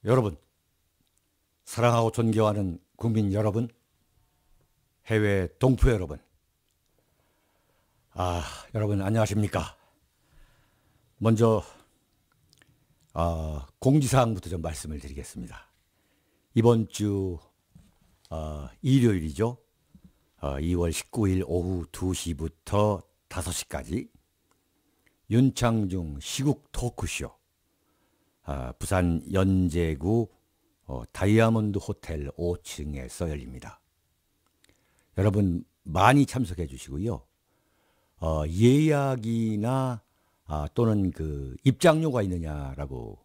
여러분, 사랑하고 존경하는 국민 여러분, 해외 동포 여러분, 여러분 안녕하십니까? 먼저 공지사항부터 좀 말씀을 드리겠습니다. 이번 주 일요일이죠. 2월 19일 오후 2시부터 5시까지 윤창중 시국 토크쇼 부산 연제구 다이아몬드 호텔 5층에서 열립니다. 여러분 많이 참석해 주시고요. 예약이나 또는 그 입장료가 있느냐라고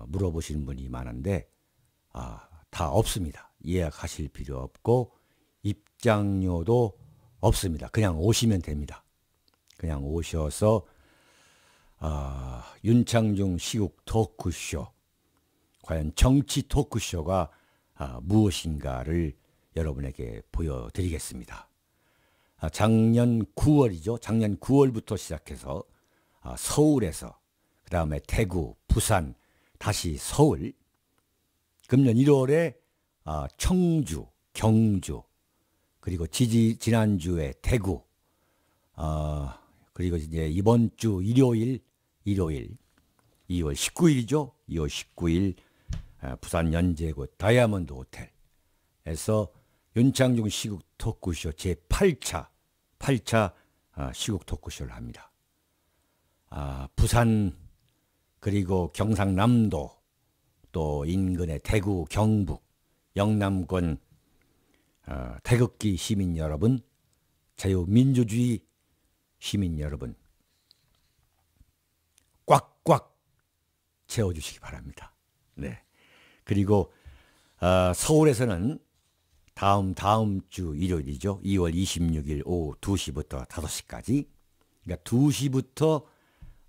물어보시는 분이 많은데 다 없습니다. 예약하실 필요 없고 입장료도 없습니다. 그냥 오시면 됩니다. 그냥 오셔서 윤창중 시국 토크쇼, 과연 정치 토크쇼가 무엇인가를 여러분에게 보여드리겠습니다. 작년 9월이죠. 작년 9월부터 시작해서 서울에서, 그 다음에 대구, 부산, 다시 서울, 금년 1월에 청주, 경주, 그리고 지난주에 대구, 그리고 이제 이번 주 일요일 2월 19일이죠. 2월 19일 부산 연제구 다이아몬드 호텔에서 윤창중 시국 토크쇼 제8차 시국 토크쇼를 합니다. 부산 그리고 경상남도 또 인근의 대구, 경북, 영남권 태극기 시민 여러분, 자유민주주의 시민 여러분 꽉꽉 채워주시기 바랍니다. 네. 그리고 서울에서는 다음 주 일요일이죠. 2월 26일 오후 2시부터 5시까지, 그러니까 2시부터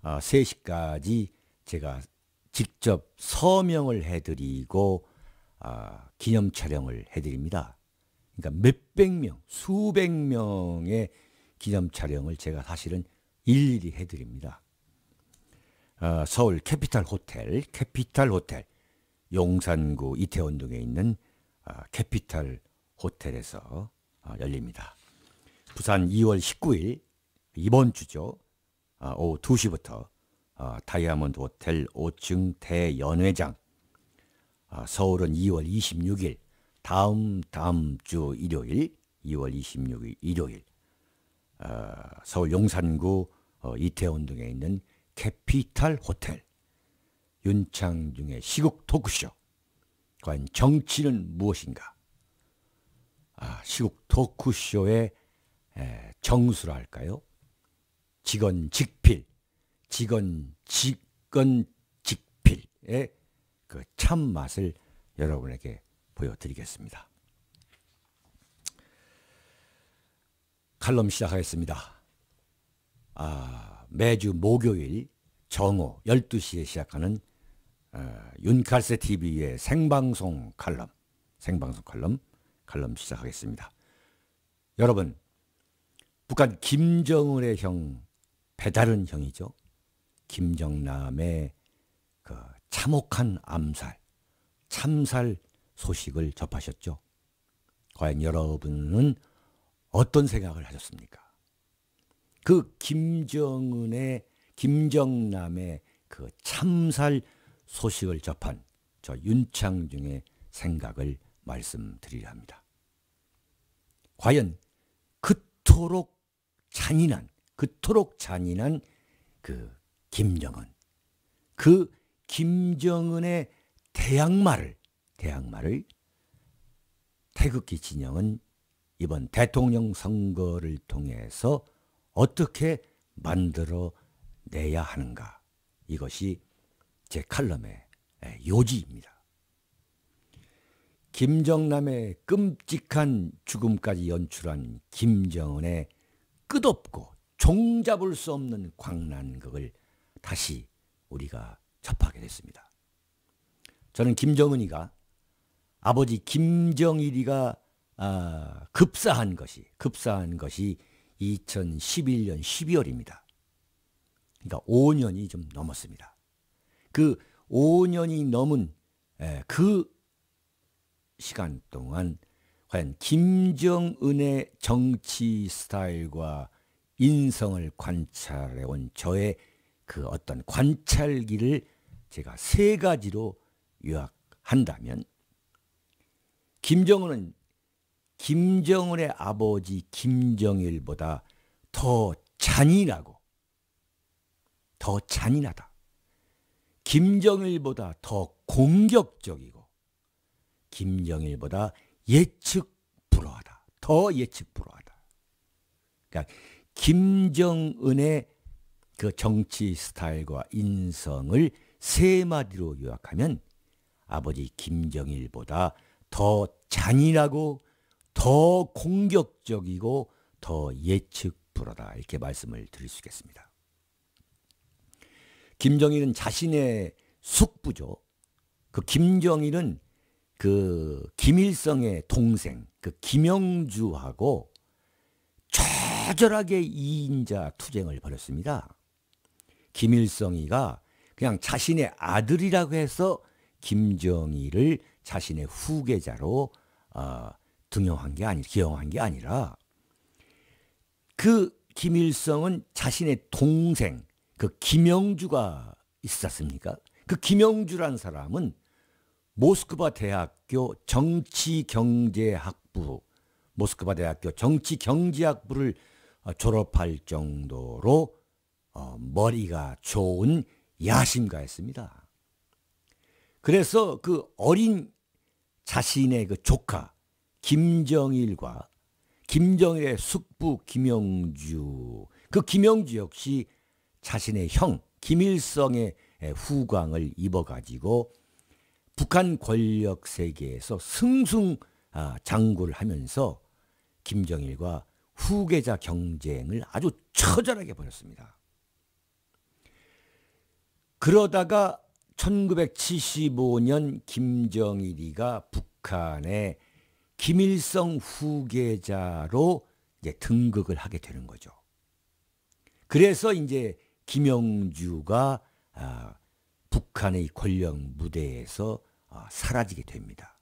3시까지 제가 직접 서명을 해드리고 기념 촬영을 해드립니다. 그러니까 몇백 명, 수백 명의 기념 촬영을 제가 사실은 일일이 해드립니다. 서울 캐피탈 호텔 용산구 이태원동에 있는 캐피탈 호텔에서 열립니다. 부산 2월 19일 이번 주죠. 오후 2시부터 다이아몬드 호텔 5층 대연회장, 서울은 2월 26일 다음 주 일요일 2월 26일 일요일 서울 용산구 이태원동에 있는 캐피탈 호텔 윤창중의 시국 토크쇼, 과연 정치는 무엇인가? 시국 토크쇼의 정수랄까요? 직언직필의 그 참맛을 여러분에게 보여드리겠습니다. 칼럼 시작하겠습니다. 매주 목요일 정오 12시에 시작하는 윤칼세 TV의 생방송 칼럼 시작하겠습니다. 여러분, 북한 김정은의 형, 배다른 형이죠. 김정남의 그 참혹한 참살 소식을 접하셨죠. 과연 여러분은 어떤 생각을 하셨습니까? 그 김정남의 그 참살 소식을 접한 저 윤창중의 생각을 말씀드리려 합니다. 과연 그토록 잔인한 그 김정은의 대항마를 태극기 진영은 이번 대통령 선거를 통해서 어떻게 만들어내야 하는가, 이것이 제 칼럼의 요지입니다. 김정남의 끔찍한 죽음까지 연출한 김정은의 끝없고 종잡을 수 없는 광란극을 다시 우리가 접하게 됐습니다. 저는 김정은이가, 아버지 김정일이가 급사한 것이 2011년 12월입니다. 그러니까 5년이 좀 넘었습니다. 그 5년이 넘은 그 시간 동안 과연 김정은의 정치 스타일과 인성을 관찰해온 저의 그 어떤 관찰기를 제가 세 가지로 요약한다면, 김정은은 김정은의 아버지 김정일보다 더 잔인하고 더 잔인하다. 김정일보다 더 공격적이고 김정일보다 예측 불허하다. 더 예측 불허하다. 그러니까 김정은의 그 정치 스타일과 인성을 세 마디로 요약하면 아버지 김정일보다 더 잔인하고 더 공격적이고 더 예측 불허다. 이렇게 말씀을 드릴 수 있겠습니다. 김정일은 자신의 숙부죠. 그 김정일은 그 김일성의 동생 그 김영주하고 처절하게 이인자 투쟁을 벌였습니다. 김일성이가 그냥 자신의 아들이라고 해서 김정일을 자신의 후계자로 기용한 게 아니라 그 김일성은 자신의 동생 그 김영주가 있었습니까? 그 김영주란 사람은 모스크바 대학교 정치경제학부를 졸업할 정도로 머리가 좋은 야심가였습니다. 그래서 그 어린 자신의 그 조카 김정일과 김정일의 숙부 김영주, 그 김영주 역시 자신의 형 김일성의 후광을 입어가지고 북한 권력 세계에서 승승장구를 하면서 김정일과 후계자 경쟁을 아주 처절하게 벌였습니다. 그러다가 1975년 김정일이가 북한의 김일성 후계자로 이제 등극을 하게 되는 거죠. 그래서 이제 김영주가 북한의 권력 무대에서 사라지게 됩니다.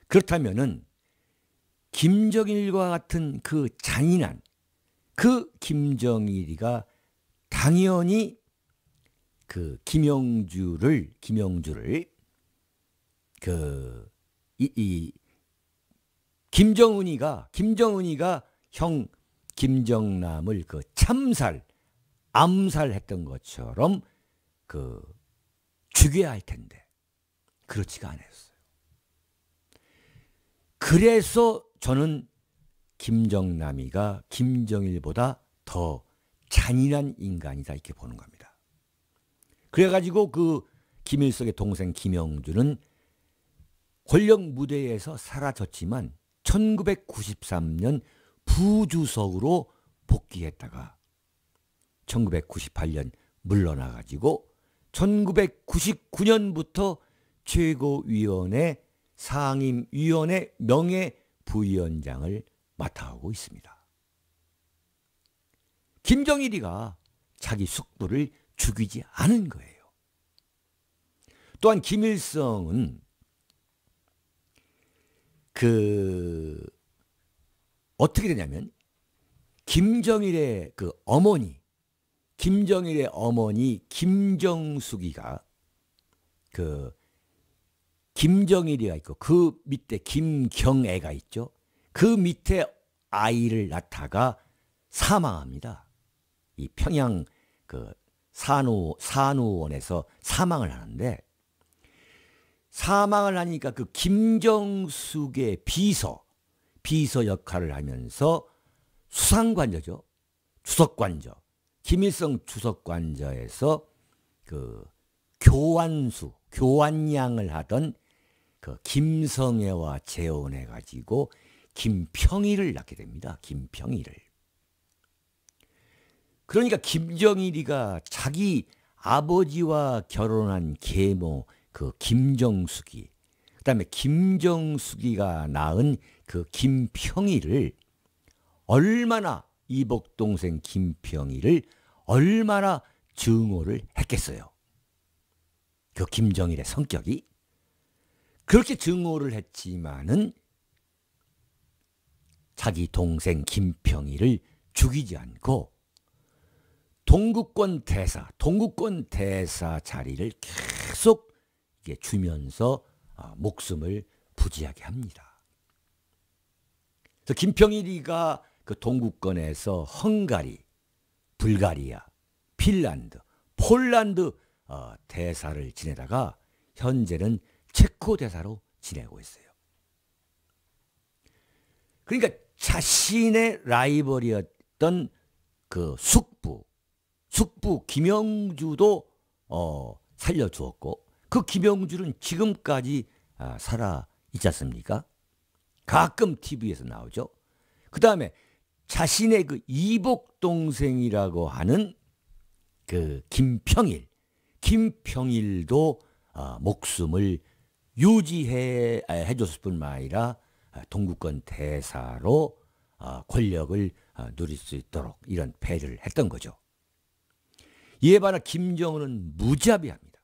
그렇다면은 김정일과 같은 그 잔인한 그 김정일이가 당연히 그 김영주를 김정은이가 형 김정남을 그 암살했던 것처럼 그 죽여야 할 텐데 그렇지가 않았어요. 그래서 저는 김정남이가 김정일보다 더 잔인한 인간이다 이렇게 보는 겁니다. 그래가지고 그 김일성의 동생 김영주는 권력 무대에서 사라졌지만 1993년 부주석으로 복귀했다가 1998년 물러나가지고 1999년부터 최고위원회 상임위원회 명예부위원장을 맡아오고 있습니다. 김정일이가 자기 숙부를 죽이지 않은 거예요. 또한 김일성은 어떻게 되냐면 김정일의 어머니 김정숙이가 김정일이가 있고 그 밑에 김경애가 있죠. 그 밑에 아이를 낳다가 사망합니다. 이 평양 산후원에서 사망을 하는데, 사망을 하니까 그 김정숙의 비서 역할을 하면서 수상관저죠. 주석관저. 김일성 주석관저에서 그 교환양을 하던 그 김성애와 재혼해 가지고 김평일을 낳게 됩니다. 김평일을. 그러니까 김정일이가 자기 아버지와 결혼한 계모 그 김정숙이, 그다음에 김정숙이가 낳은 그 김평일을 얼마나, 이복동생 김평일을 얼마나 증오를 했겠어요. 그 김정일의 성격이. 그렇게 증오를 했지만은 자기 동생 김평일을 죽이지 않고 동구권 대사 자리를 계속 이게 주면서 목숨을 부지하게 합니다. 그래서 김평일이가 그 동구권에서 헝가리, 불가리아, 핀란드, 폴란드 대사를 지내다가 현재는 체코 대사로 지내고 있어요. 그러니까 자신의 라이벌이었던 그 숙부 김영주도 살려주었고, 그 김영주는 지금까지 살아 있지 않습니까? 가끔 TV에서 나오죠. 그 다음에 자신의 그 이복 동생이라고 하는 그 김평일도 목숨을 유지해 줬을 뿐만 아니라 동구권 대사로 권력을 누릴 수 있도록 이런 배려를 했던 거죠. 이에 반해 김정은은 무자비합니다.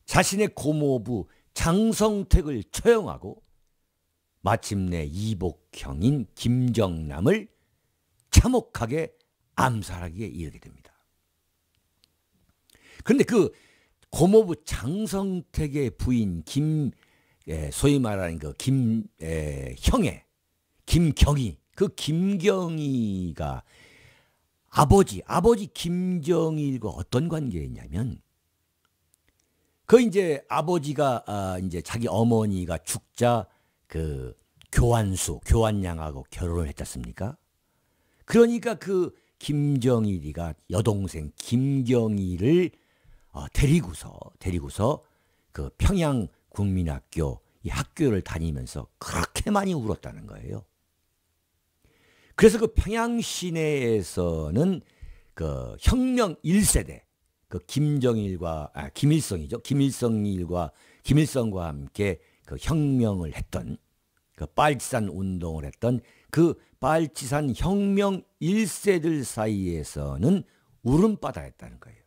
자신의 고모부 장성택을 처형하고 마침내 이복형인 김정남을 참혹하게 암살하기에 이르게 됩니다. 그런데 그 고모부 장성택의 부인 소위 말하는 그 형의 김경희, 그 김경희가 아버지 김정일과 어떤 관계였냐면, 그 이제 아버지가 이제 자기 어머니가 죽자 그 교환양하고 결혼을 했지 않습니까? 그러니까 그 김정일이가 여동생 김경희를 데리고서 그 평양 국민학교 이 학교를 다니면서 그렇게 많이 울었다는 거예요. 그래서 그 평양 시내에서는 그 혁명 1세대 그 김일성과 함께 그 혁명을 했던 그 빨치산 운동을 했던 그 빨치산 혁명 1세들 사이에서는 울음바다였다는 거예요.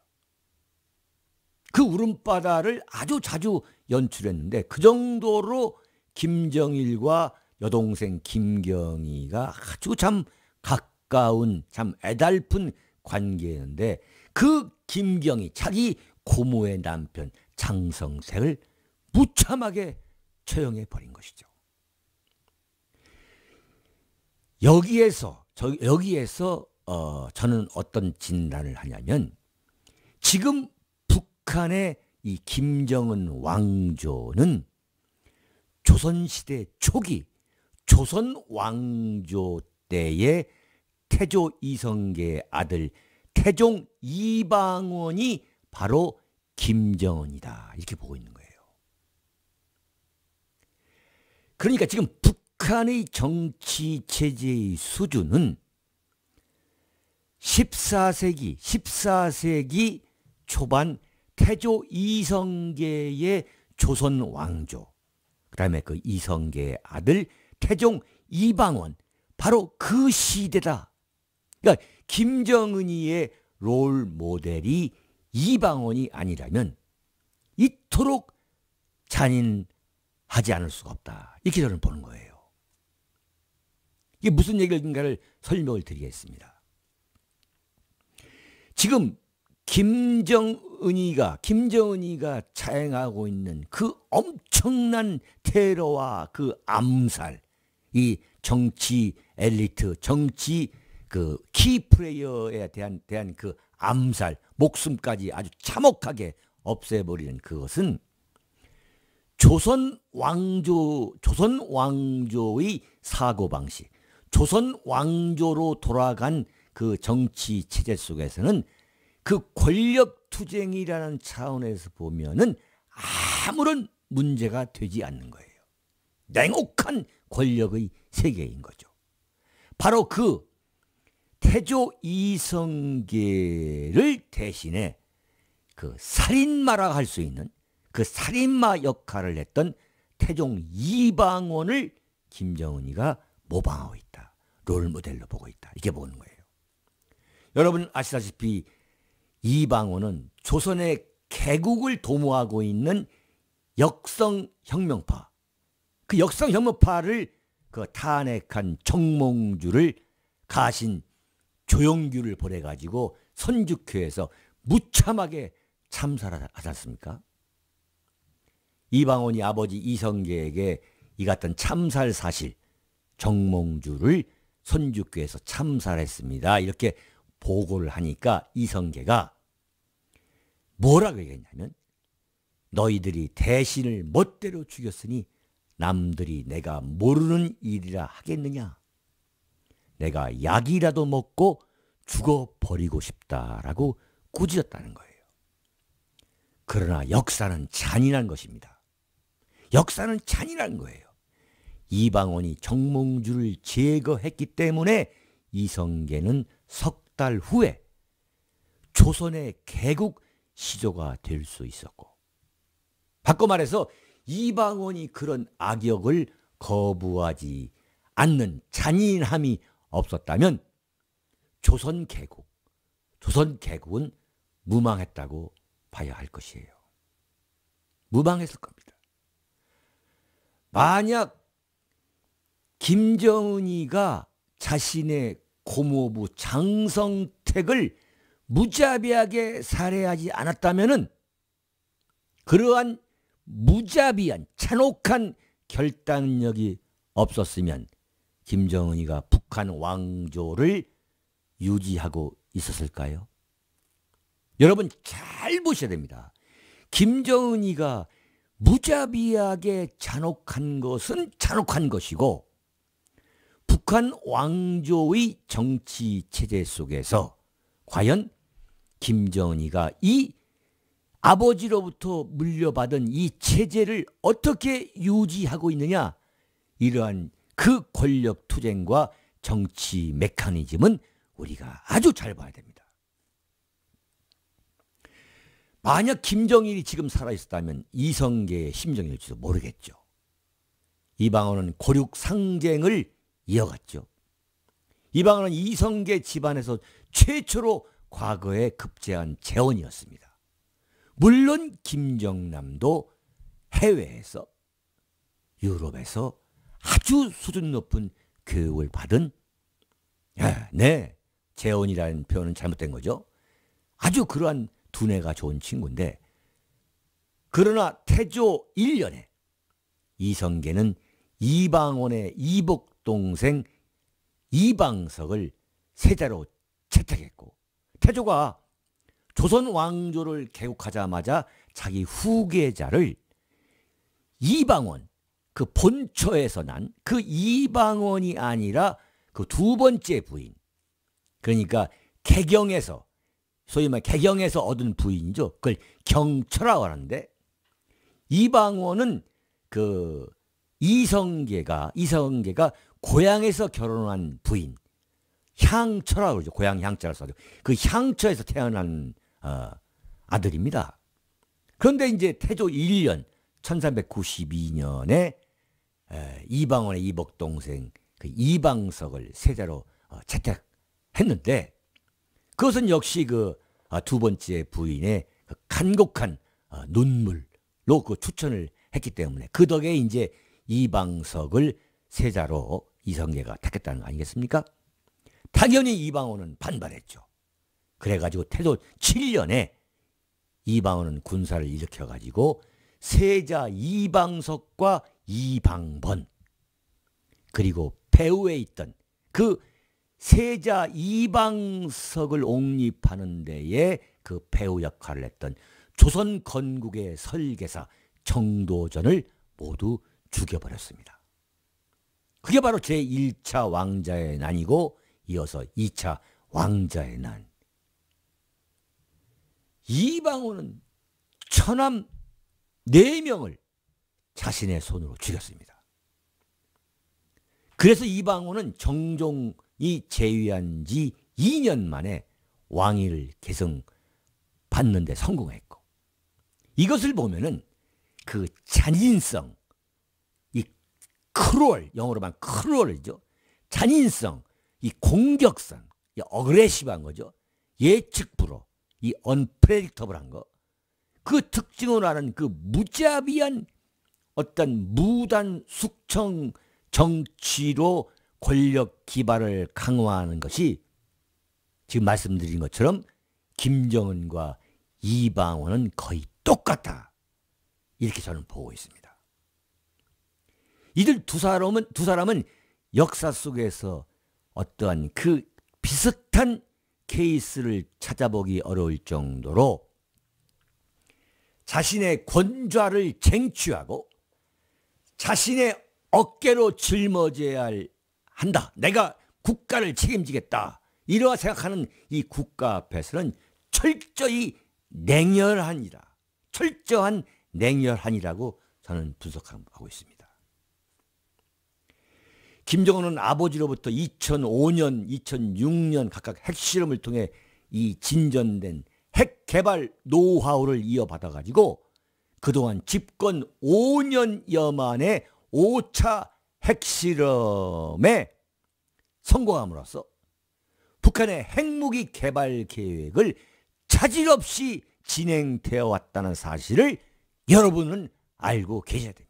그 울음바다를 아주 자주 연출했는데, 그 정도로 김정일과 여동생 김경희가 아주 참 가까운 참 애달픈 관계였는데, 그 김경희 자기 고모의 남편 장성택을 무참하게 처형해 버린 것이죠. 여기에서 저는 어떤 진단을 하냐면, 지금 북한의 이 김정은 왕조는 조선시대 초기 조선 왕조 때의 태조 이성계의 아들 태종 이방원이 바로 김정은이다, 이렇게 보고 있는 거예요. 그러니까 지금 북한의 정치 체제의 수준은 14세기 초반 태조 이성계의 조선 왕조, 그 다음에 그 이성계의 아들 태종 이방원, 바로 그 시대다. 그러니까 김정은이의 롤 모델이 이방원이 아니라면 이토록 잔인하지 않을 수가 없다, 이렇게 저는 보는 거예요. 이게 무슨 얘기인가를 설명을 드리겠습니다. 지금 김정은이가 자행하고 있는 그 엄청난 테러와 그 암살, 이 정치 엘리트, 정치 그 키플레이어에 대한 그 암살, 목숨까지 아주 참혹하게 없애버리는 그것은 조선 왕조의 사고방식, 조선 왕조로 돌아간 그 정치 체제 속에서는 그 권력 투쟁이라는 차원에서 보면은 아무런 문제가 되지 않는 거예요. 냉혹한 권력의 세계인 거죠. 바로 그 태조 이성계를 대신해 그 살인마라 할 수 있는 그 살인마 역할을 했던 태종 이방원을 김정은이가 모방하고 있다, 롤모델로 보고 있다, 이렇게 보는 거예요. 여러분 아시다시피 이방원은 조선의 개국을 도모하고 있는 역성혁명파, 그 역성혁명파를 그 탄핵한 정몽주를 가신 조용규를 보내가지고 선주교에서 무참하게 참살하지 않습니까? 이방원이 아버지 이성계에게 이 같은 참살 사실, 정몽주를 선주교에서 참살했습니다, 이렇게 보고를 하니까 이성계가 뭐라고 얘기했냐면, 너희들이 대신을 멋대로 죽였으니 남들이 내가 모르는 일이라 하겠느냐. 내가 약이라도 먹고 죽어버리고 싶다라고 꾸짖었다는 거예요. 그러나 역사는 잔인한 것입니다. 역사는 잔인한 거예요. 이방원이 정몽주를 제거했기 때문에 이성계는 석 달 후에 조선의 개국 시조가 될 수 있었고, 바꿔 말해서 이방원이 그런 악역을 거부하지 않는 잔인함이 없었다면 조선 개국은 무망했다고 봐야 할 것이에요. 무망했을 겁니다. 만약 김정은이가 자신의 고모부 장성택을 무자비하게 살해하지 않았다면은, 그러한 무자비한 잔혹한 결단력이 없었으면 김정은이가 북한 왕조를 유지하고 있었을까요? 여러분 잘 보셔야 됩니다. 김정은이가 무자비하게 잔혹한 것은 잔혹한 것이고, 북한 왕조의 정치 체제 속에서 과연 김정은이가 이 아버지로부터 물려받은 이 체제를 어떻게 유지하고 있느냐, 이러한 그 권력 투쟁과 정치 메커니즘은 우리가 아주 잘 봐야 됩니다. 만약 김정일이 지금 살아있었다면 이성계의 심정일지도 모르겠죠. 이방원은 고륙 상쟁을 이어갔죠. 이방원은 이성계 집안에서 최초로 과거에 급제한 재원이었습니다. 물론 김정남도 해외에서, 유럽에서 아주 수준 높은 교육을 받은, 재원이라는 표현은 잘못된 거죠. 아주 그러한 두뇌가 좋은 친구인데, 그러나 태조 1년에 이성계는 이방원의 이복동생 이방석을 세자로 채택했고, 태조가 조선 왕조를 개국하자마자 자기 후계자를 이방원, 그 본처에서 난 그 이방원이 아니라 그 두 번째 부인, 그러니까 개경에서, 소위 말 개경에서 얻은 부인이죠. 그걸 경처라고 하는데, 이방원은 그 이성계가 고향에서 결혼한 부인, 향처라고 그러죠. 고향 향자를 써죠. 그 향처에서 태어난 아들입니다. 그런데 이제 태조 1년 1392년에 이방원의 이복동생 그 이방석을 세자로 채택했는데, 그것은 역시 그 두 번째 부인의 그 간곡한 눈물로 그 추천을 했기 때문에, 그 덕에 이제 이방석을 세자로 이성계가 택했다는 거 아니겠습니까? 당연히 이방원은 반발했죠. 그래가지고 태조 7년에 이방원은 군사를 일으켜가지고 세자 이방석과 이방번, 그리고 배후에 있던 그 세자 이방석을 옹립하는 데에 그 배후 역할을 했던 조선 건국의 설계사 정도전을 모두 죽여버렸습니다. 그게 바로 제1차 왕자의 난이고, 이어서 2차 왕자의 난. 이방원은 처남 4명을 자신의 손으로 죽였습니다. 그래서 이방원은 정종이 재위한 지 2년 만에 왕위를 계승받는 데 성공했고, 이것을 보면은 그 잔인성, 이 크롤, 영어로만 크롤이죠. 잔인성, 이 공격성, 이 어그레시브한 거죠. 예측 불허, 이 언프레딕터블한 거, 그 특징을 아는 그 무자비한 어떤 무단 숙청 정치로 권력 기반을 강화하는 것이 지금 말씀드린 것처럼 김정은과 이방원은 거의 똑같다. 이렇게 저는 보고 있습니다. 이들 두 사람은 역사 속에서 어떠한 그 비슷한 케이스를 찾아보기 어려울 정도로 자신의 권좌를 쟁취하고 자신의 어깨로 짊어져야 한다. 내가 국가를 책임지겠다. 이러한 생각하는 이 국가 앞에서는 철저히 냉혈하니라. 철저한 냉혈하니라고 저는 분석하고 있습니다. 김정은은 아버지로부터 2005년, 2006년 각각 핵실험을 통해 이 진전된 핵 개발 노하우를 이어받아가지고 그동안 집권 5년여 만에 5차 핵실험에 성공함으로써 북한의 핵무기 개발 계획을 차질 없이 진행되어 왔다는 사실을 여러분은 알고 계셔야 됩니다.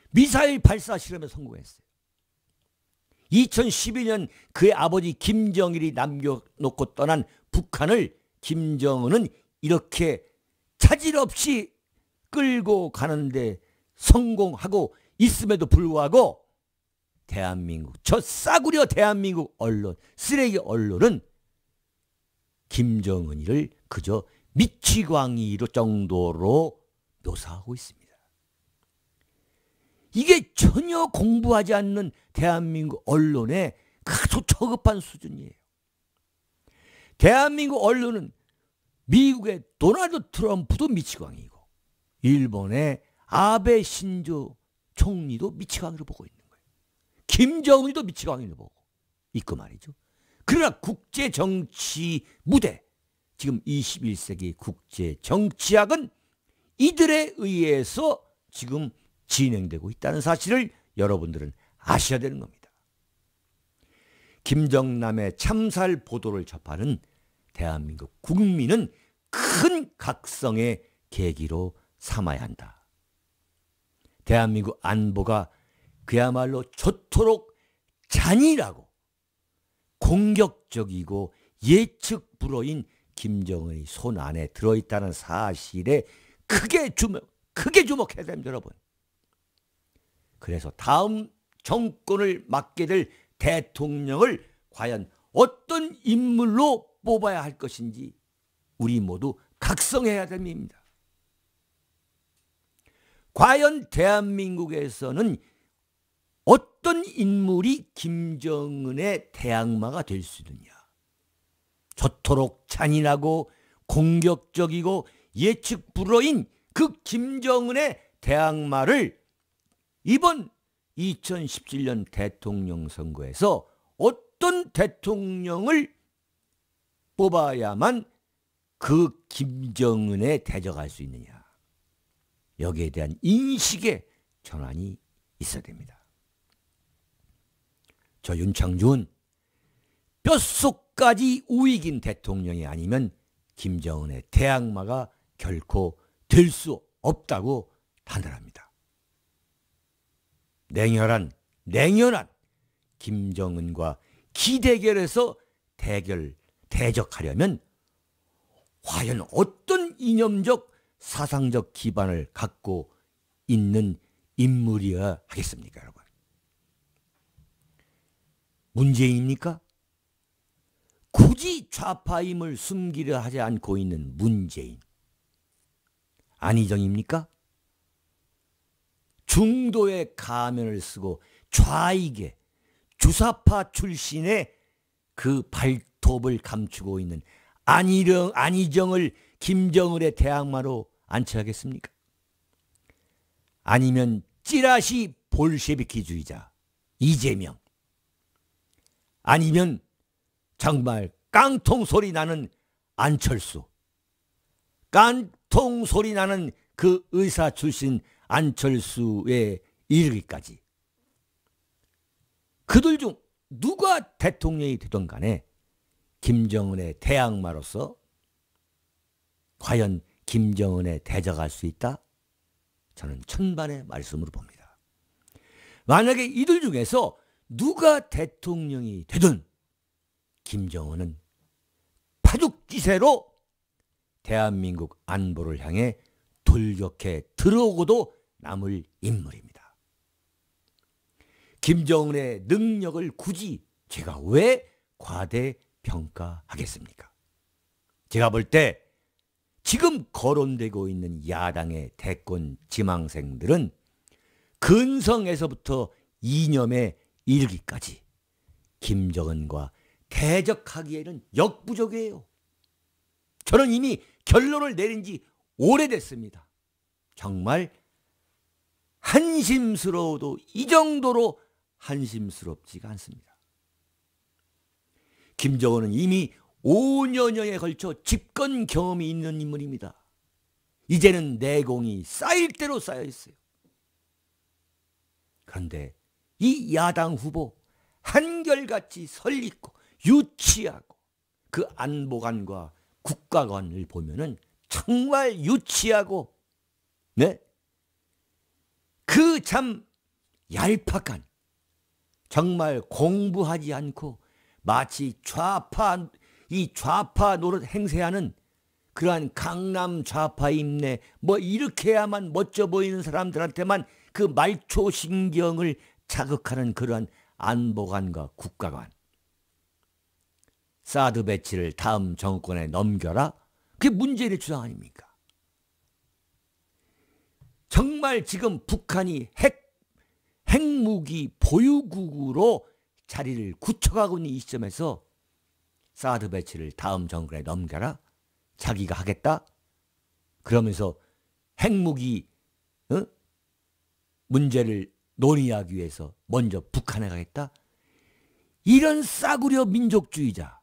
미사일 발사 실험에 성공했어요. 2012년 그의 아버지 김정일이 남겨놓고 떠난 북한을 김정은은 이렇게 차질 없이 끌고 가는데 성공하고 있음에도 불구하고 대한민국, 저 싸구려 대한민국 언론, 쓰레기 언론은 김정은이를 그저 미치광이로 정도로 묘사하고 있습니다. 이게 전혀 공부하지 않는 대한민국 언론의 아주 저급한 수준이에요. 대한민국 언론은 미국의 도널드 트럼프도 미치광이고 일본의 아베 신조 총리도 미치광이로 보고 있는 거예요. 김정은이도 미치광이로 보고 있고 말이죠. 그러나 국제정치 무대, 지금 21세기 국제정치학은 이들에 의해서 지금 진행되고 있다는 사실을 여러분들은 아셔야 되는 겁니다. 김정남의 참살 보도를 접하는 대한민국 국민은 큰 각성의 계기로 삼아야 한다. 대한민국 안보가 그야말로 저토록 잔인하고 공격적이고 예측 불허인 김정은의 손 안에 들어있다는 사실에 크게 주목해야 됩니다, 여러분. 그래서 다음 정권을 맡게 될 대통령을 과연 어떤 인물로 뽑아야 할 것인지 우리 모두 각성해야 됩니다. 과연 대한민국에서는 어떤 인물이 김정은의 대항마가 될 수 있느냐. 저토록 잔인하고 공격적이고 예측 불허인 그 김정은의 대항마를 이번 2017년 대통령 선거에서 어떤 대통령을 뽑아야만 그 김정은에 대적할 수 있느냐. 여기에 대한 인식의 전환이 있어야 됩니다. 저 윤창주는 뼛속까지 우익인 대통령이 아니면 김정은의 대항마가 결코 될 수 없다고 단언합니다. 냉혈한 김정은과 기대결에서 대적하려면 과연 어떤 이념적 사상적 기반을 갖고 있는 인물이어야 하겠습니까, 여러분? 문재인입니까? 굳이 좌파임을 숨기려 하지 않고 있는 문재인. 안희정입니까? 중도의 가면을 쓰고 좌익의 주사파 출신의 그 발톱을 감추고 있는 안희정을 김정은의 대항마로 안치하겠습니까? 아니면 찌라시 볼셰비키주의자 이재명, 아니면 정말 깡통 소리 나는 안철수, 깡통 소리 나는 그 의사 출신 안철수에 이르기까지 그들 중 누가 대통령이 되든 간에 김정은의 대항마로서 과연 김정은에 대적할 수 있다? 저는 천반의 말씀으로 봅니다. 만약에 이들 중에서 누가 대통령이 되든 김정은은 파죽지세로 대한민국 안보를 향해 돌격해 들어오고도 남을 인물입니다. 김정은의 능력을 굳이 제가 왜 과대평가하겠습니까? 제가 볼 때 지금 거론되고 있는 야당의 대권 지망생들은 근성에서부터 이념에 이르기까지 김정은과 대적하기에는 역부족이에요. 저는 이미 결론을 내린 지 오래됐습니다. 정말 한심스러워도 이 정도로 한심스럽지가 않습니다. 김정은은 이미 5년여에 걸쳐 집권 경험이 있는 인물입니다. 이제는 내공이 쌓일 대로 쌓여 있어요. 그런데 이 야당 후보 한결같이 설리고 유치하고 그 안보관과 국가관을 보면은 정말 유치하고 그 참 얄팍한 정말 공부하지 않고 마치 좌파 노릇 행세하는 그러한 강남 좌파 임내 이렇게 해야만 멋져 보이는 사람들한테만 그 말초신경을 자극하는 그러한 안보관과 국가관. 사드 배치를 다음 정권에 넘겨라? 그게 문재인의 주장 아닙니까? 정말 지금 북한이 핵무기 보유국으로 자리를 굳혀가고 있는 이 시점에서 사드 배치를 다음 정권에 넘겨라? 자기가 하겠다? 그러면서 핵무기 문제를 논의하기 위해서 먼저 북한에 가겠다? 이런 싸구려 민족주의자,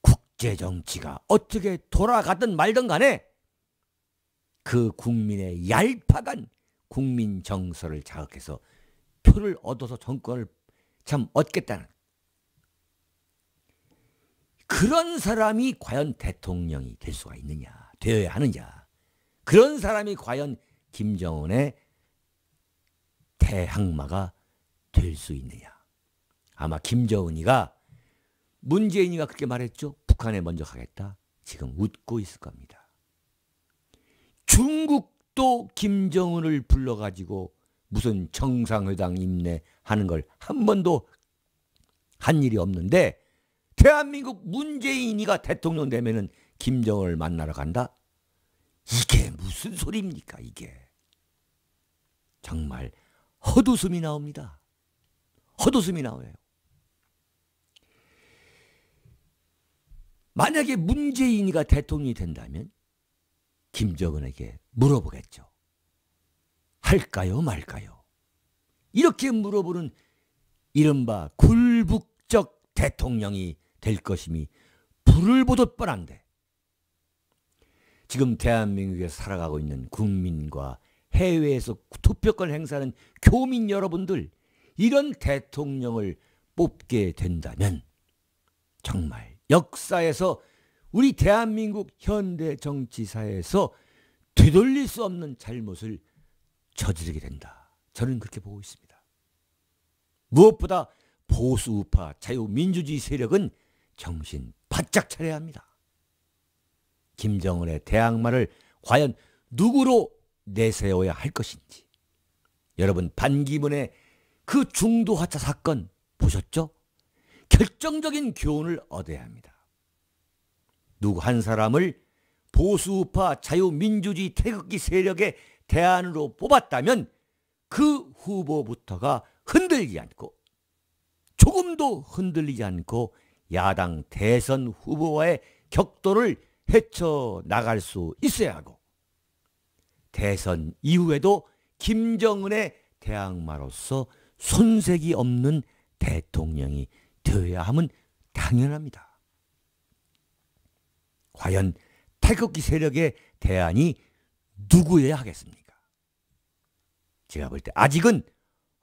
국제정치가 어떻게 돌아가든 말든 간에 그 국민의 얄팍한 국민 정서를 자극해서 표를 얻어서 정권을 참 얻겠다는 그런 사람이 과연 대통령이 될 수가 있느냐, 되어야 하느냐, 그런 사람이 과연 김정은의 대항마가 될 수 있느냐. 아마 김정은이가 문재인이가 그렇게 말했죠. 북한에 먼저 가겠다. 지금 웃고 있을 겁니다. 중국도 김정은을 불러가지고 무슨 정상회담 임내하는 걸 한 번도 한 일이 없는데 대한민국 문재인이가 대통령 되면은 김정은을 만나러 간다? 이게 무슨 소리입니까, 이게. 정말 헛웃음이 나옵니다. 헛웃음이 나와요. 만약에 문재인이가 대통령이 된다면 김정은에게 물어보겠죠. 할까요, 말까요? 이렇게 물어보는 이른바 굴북적 대통령이 될 것임이 불을 보듯 뻔한데 지금 대한민국에서 살아가고 있는 국민과 해외에서 투표권 행사하는 교민 여러분들, 이런 대통령을 뽑게 된다면 정말 역사에서 우리 대한민국 현대 정치사에서 되돌릴 수 없는 잘못을 저지르게 된다. 저는 그렇게 보고 있습니다. 무엇보다 보수우파 자유민주주의 세력은 정신 바짝 차려야 합니다. 김정은의 대항마를 과연 누구로 내세워야 할 것인지. 여러분, 반기문의 그 중도하차 사건 보셨죠? 결정적인 교훈을 얻어야 합니다. 누구 한 사람을 보수우파 자유민주주의 태극기 세력의 대안으로 뽑았다면 그 후보부터가 흔들리지 않고, 조금도 흔들리지 않고 야당 대선 후보와의 격돌을 헤쳐나갈 수 있어야 하고, 대선 이후에도 김정은의 대항마로서 손색이 없는 대통령이 되어야 함은 당연합니다. 과연 태극기 세력의 대안이 누구여야 하겠습니까? 제가 볼 때 아직은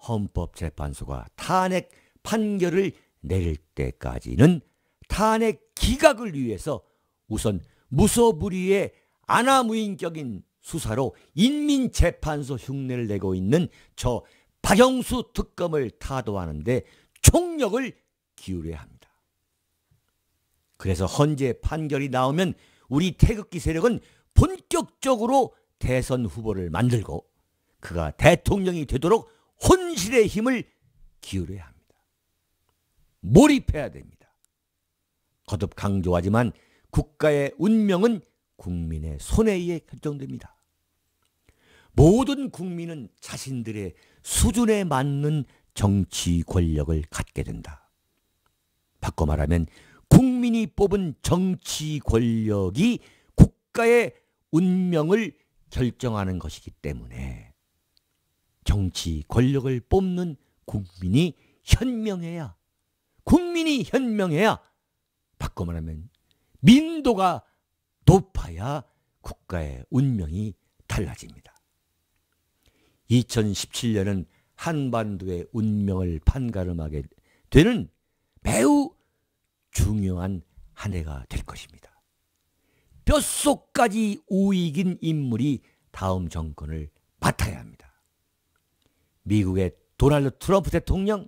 헌법재판소가 탄핵 판결을 내릴 때까지는 탄핵 기각을 위해서 우선 무소불위의 아나무인격인 수사로 인민재판소 흉내를 내고 있는 저 박영수 특검을 타도하는데 총력을 기울여야 합니다. 그래서 헌재 판결이 나오면 우리 태극기 세력은 본격적으로 대선 후보를 만들고 그가 대통령이 되도록 혼신의 힘을 기울여야 합니다. 몰입해야 됩니다. 거듭 강조하지만 국가의 운명은 국민의 손에 의해 결정됩니다. 모든 국민은 자신들의 수준에 맞는 정치 권력을 갖게 된다. 바꿔 말하면 국민이 뽑은 정치 권력이 국가의 운명을 결정하는 것이기 때문에 정치 권력을 뽑는 국민이 현명해야, 바꿔 말하면 민도가 높아야 국가의 운명이 달라집니다. 2017년은 한반도의 운명을 판가름하게 되는 매우 중요한 한 해가 될 것입니다. 뼛속까지 우익인 인물이 다음 정권을 맡아야 합니다. 미국의 도널드 트럼프 대통령,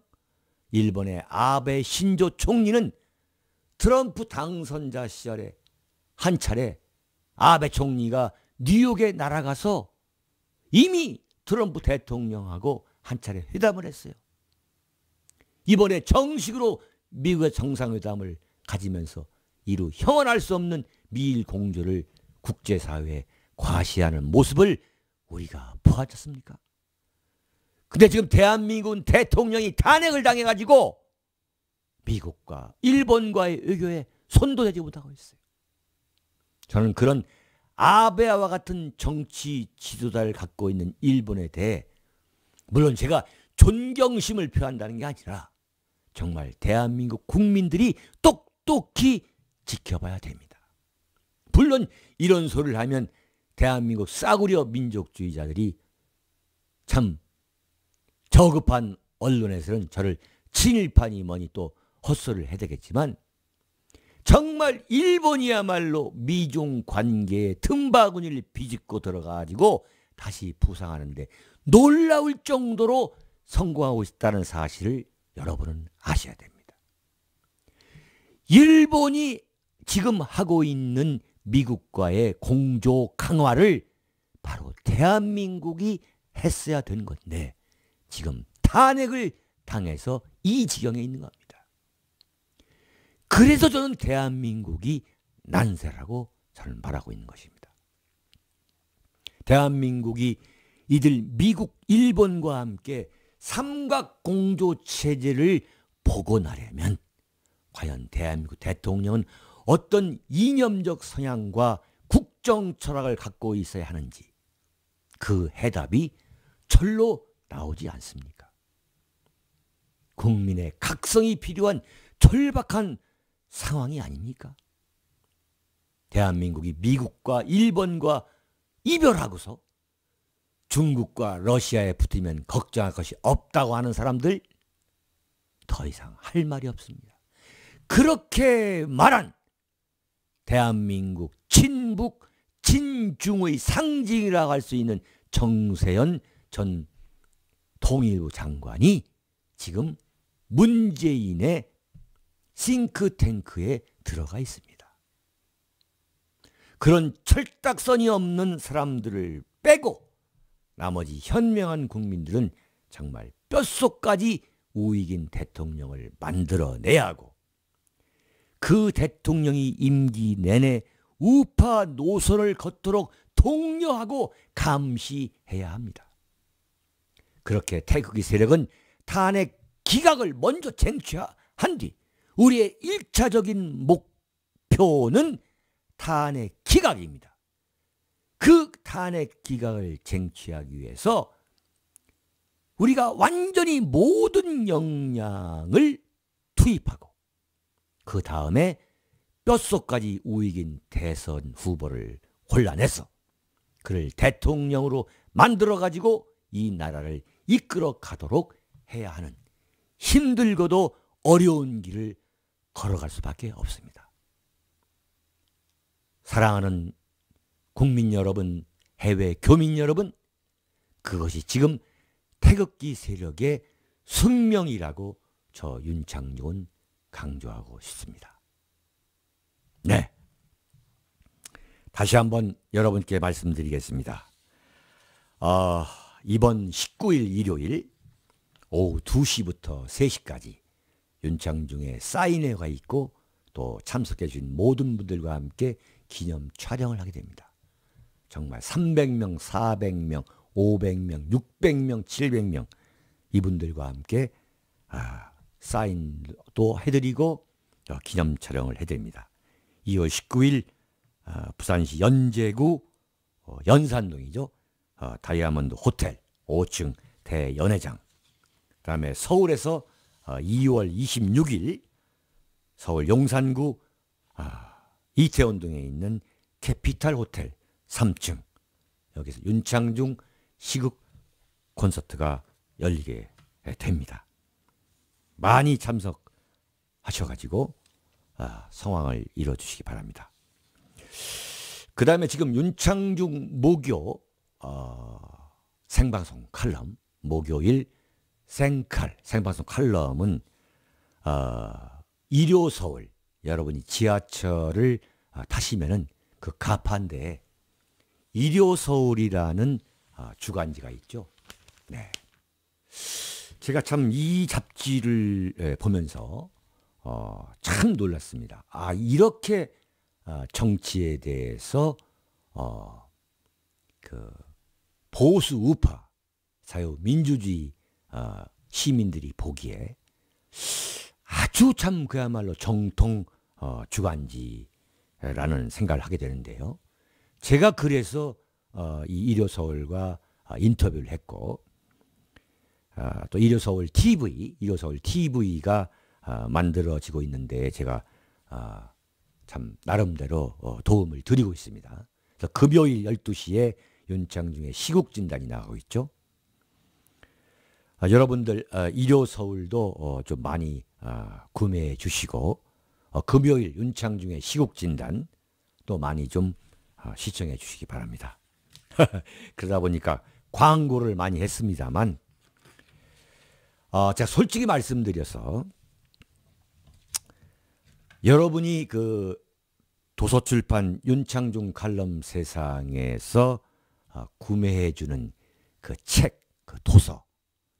일본의 아베 신조 총리는 트럼프 당선자 시절에 한 차례 아베 총리가 뉴욕에 날아가서 이미 트럼프 대통령하고 한 차례 회담을 했어요. 이번에 정식으로 미국의 정상회담을 가지면서 이루 형언할 수 없는 미일 공조를 국제사회에 과시하는 모습을 우리가 보았지 않습니까? 근데 지금 대한민국은 대통령이 탄핵을 당해가지고 미국과 일본과의 외교에 손도 대지 못하고 있어요. 저는 그런 아베와 같은 정치 지도자를 갖고 있는 일본에 대해 물론 제가 존경심을 표한다는 게 아니라 정말 대한민국 국민들이 똑똑히 지켜봐야 됩니다. 물론 이런 소리를 하면 대한민국 싸구려 민족주의자들이 참 저급한 언론에서는 저를 친일파니 뭐니 또 헛소리를 해야 되겠지만 정말 일본이야말로 미중 관계에 틈바구니를 비집고 들어가가지고 다시 부상하는데 놀라울 정도로 성공하고 있다는 사실을 여러분은 아셔야 됩니다. 일본이 지금 하고 있는 미국과의 공조 강화를 바로 대한민국이 했어야 된 건데 지금 탄핵을 당해서 이 지경에 있는 겁니다. 그래서 저는 대한민국이 난세라고 저는 말하고 있는 것입니다. 대한민국이 이들 미국, 일본과 함께 삼각공조체제를 복원하려면 과연 대한민국 대통령은 어떤 이념적 성향과 국정 철학을 갖고 있어야 하는지 그 해답이 절로 나오지 않습니까? 국민의 각성이 필요한 절박한 상황이 아닙니까? 대한민국이 미국과 일본과 이별하고서 중국과 러시아에 붙으면 걱정할 것이 없다고 하는 사람들 더 이상 할 말이 없습니다. 그렇게 말한 대한민국 친북 친중의 상징이라고 할 수 있는 정세현 전 통일부 장관이 지금 문재인의 싱크탱크에 들어가 있습니다. 그런 철딱선이 없는 사람들을 빼고 나머지 현명한 국민들은 정말 뼛속까지 우익인 대통령을 만들어내야 하고 그 대통령이 임기 내내 우파 노선을 걷도록 독려하고 감시해야 합니다. 그렇게 태극기 세력은 탄핵 기각을 먼저 쟁취한 뒤 우리의 1차적인 목표는 탄핵 기각입니다. 그 탄핵 기각을 쟁취하기 위해서 우리가 완전히 모든 역량을 투입하고 그 다음에 뼛속까지 우익인 대선 후보를 골라내서 그를 대통령으로 만들어가지고 이 나라를 이끌어 가도록 해야 하는 힘들고도 어려운 길을 걸어갈 수밖에 없습니다. 사랑하는 국민 여러분, 해외 교민 여러분, 그것이 지금 태극기 세력의 숙명이라고 저 윤창중은 강조하고 싶습니다. 네. 다시 한번 여러분께 말씀드리겠습니다. 이번 19일 일요일 오후 2시부터 3시까지 윤창중의 사인회가 있고 또 참석해 주신 모든 분들과 함께 기념 촬영을 하게 됩니다. 정말 300명, 400명, 500명, 600명, 700명 이분들과 함께 사인도 해드리고 기념 촬영을 해드립니다. 2월 19일 부산시 연제구 연산동이죠. 다이아몬드 호텔 5층 대연회장. 그 다음에 서울에서 2월 26일 서울 용산구 이태원동에 있는 캐피탈 호텔 3층. 여기서 윤창중 시국 콘서트가 열리게 됩니다. 많이 참석하셔가지고 성황을 이뤄주시기 바랍니다. 그 다음에 지금 윤창중 목요 생방송 칼럼, 목요일 생방송 칼럼은 일요서울, 여러분이 지하철을 타시면은 그 가판대에 일요서울이라는 주간지가 있죠. 네. 제가 참 이 잡지를 보면서 참 놀랐습니다. 이렇게 정치에 대해서 그 보수 우파 자유민주주의 시민들이 보기에 아주 참 그야말로 정통 주간지라는 생각을 하게 되는데요. 제가 그래서 이 일요서울과 인터뷰를 했고 또 일요서울 TV가 만들어지고 있는데 제가 참 나름대로 도움을 드리고 있습니다. 그래서 금요일 12시에 윤창중의 시국진단이 나가고 있죠. 여러분들 일요서울도 좀 많이 구매해 주시고 금요일 윤창중의 시국진단 또 많이 좀 시청해 주시기 바랍니다. 그러다 보니까 광고를 많이 했습니다만 제가 솔직히 말씀드려서 여러분이 그 도서출판 윤창중 칼럼 세상에서 구매해 주는 그 책, 그 도서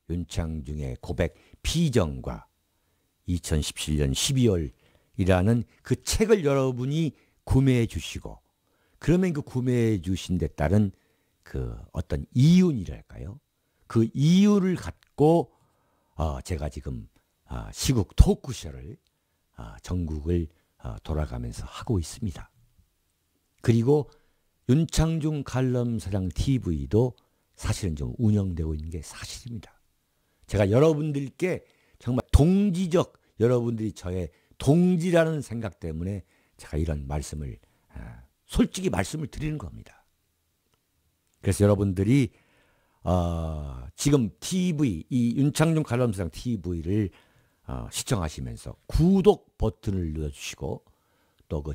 윤창중의 고백 피정과 2017년 12월이라는 그 책을 여러분이 구매해 주시고 그러면 그 구매해 주신 데 따른 그 어떤 이윤이랄까요? 그 이유를 갖고 제가 지금 시국 토크쇼를 전국을 돌아가면서 하고 있습니다. 그리고 윤창중 칼럼사랑 TV도 사실은 좀 운영되고 있는 게 사실입니다. 제가 여러분들께 정말 동지적, 여러분들이 저의 동지라는 생각 때문에 제가 이런 말씀을 솔직히 말씀을 드리는 겁니다. 그래서 여러분들이 지금 TV, 이 윤창중 칼럼사랑 TV를 시청하시면서 구독 버튼을 눌러주시고 또 그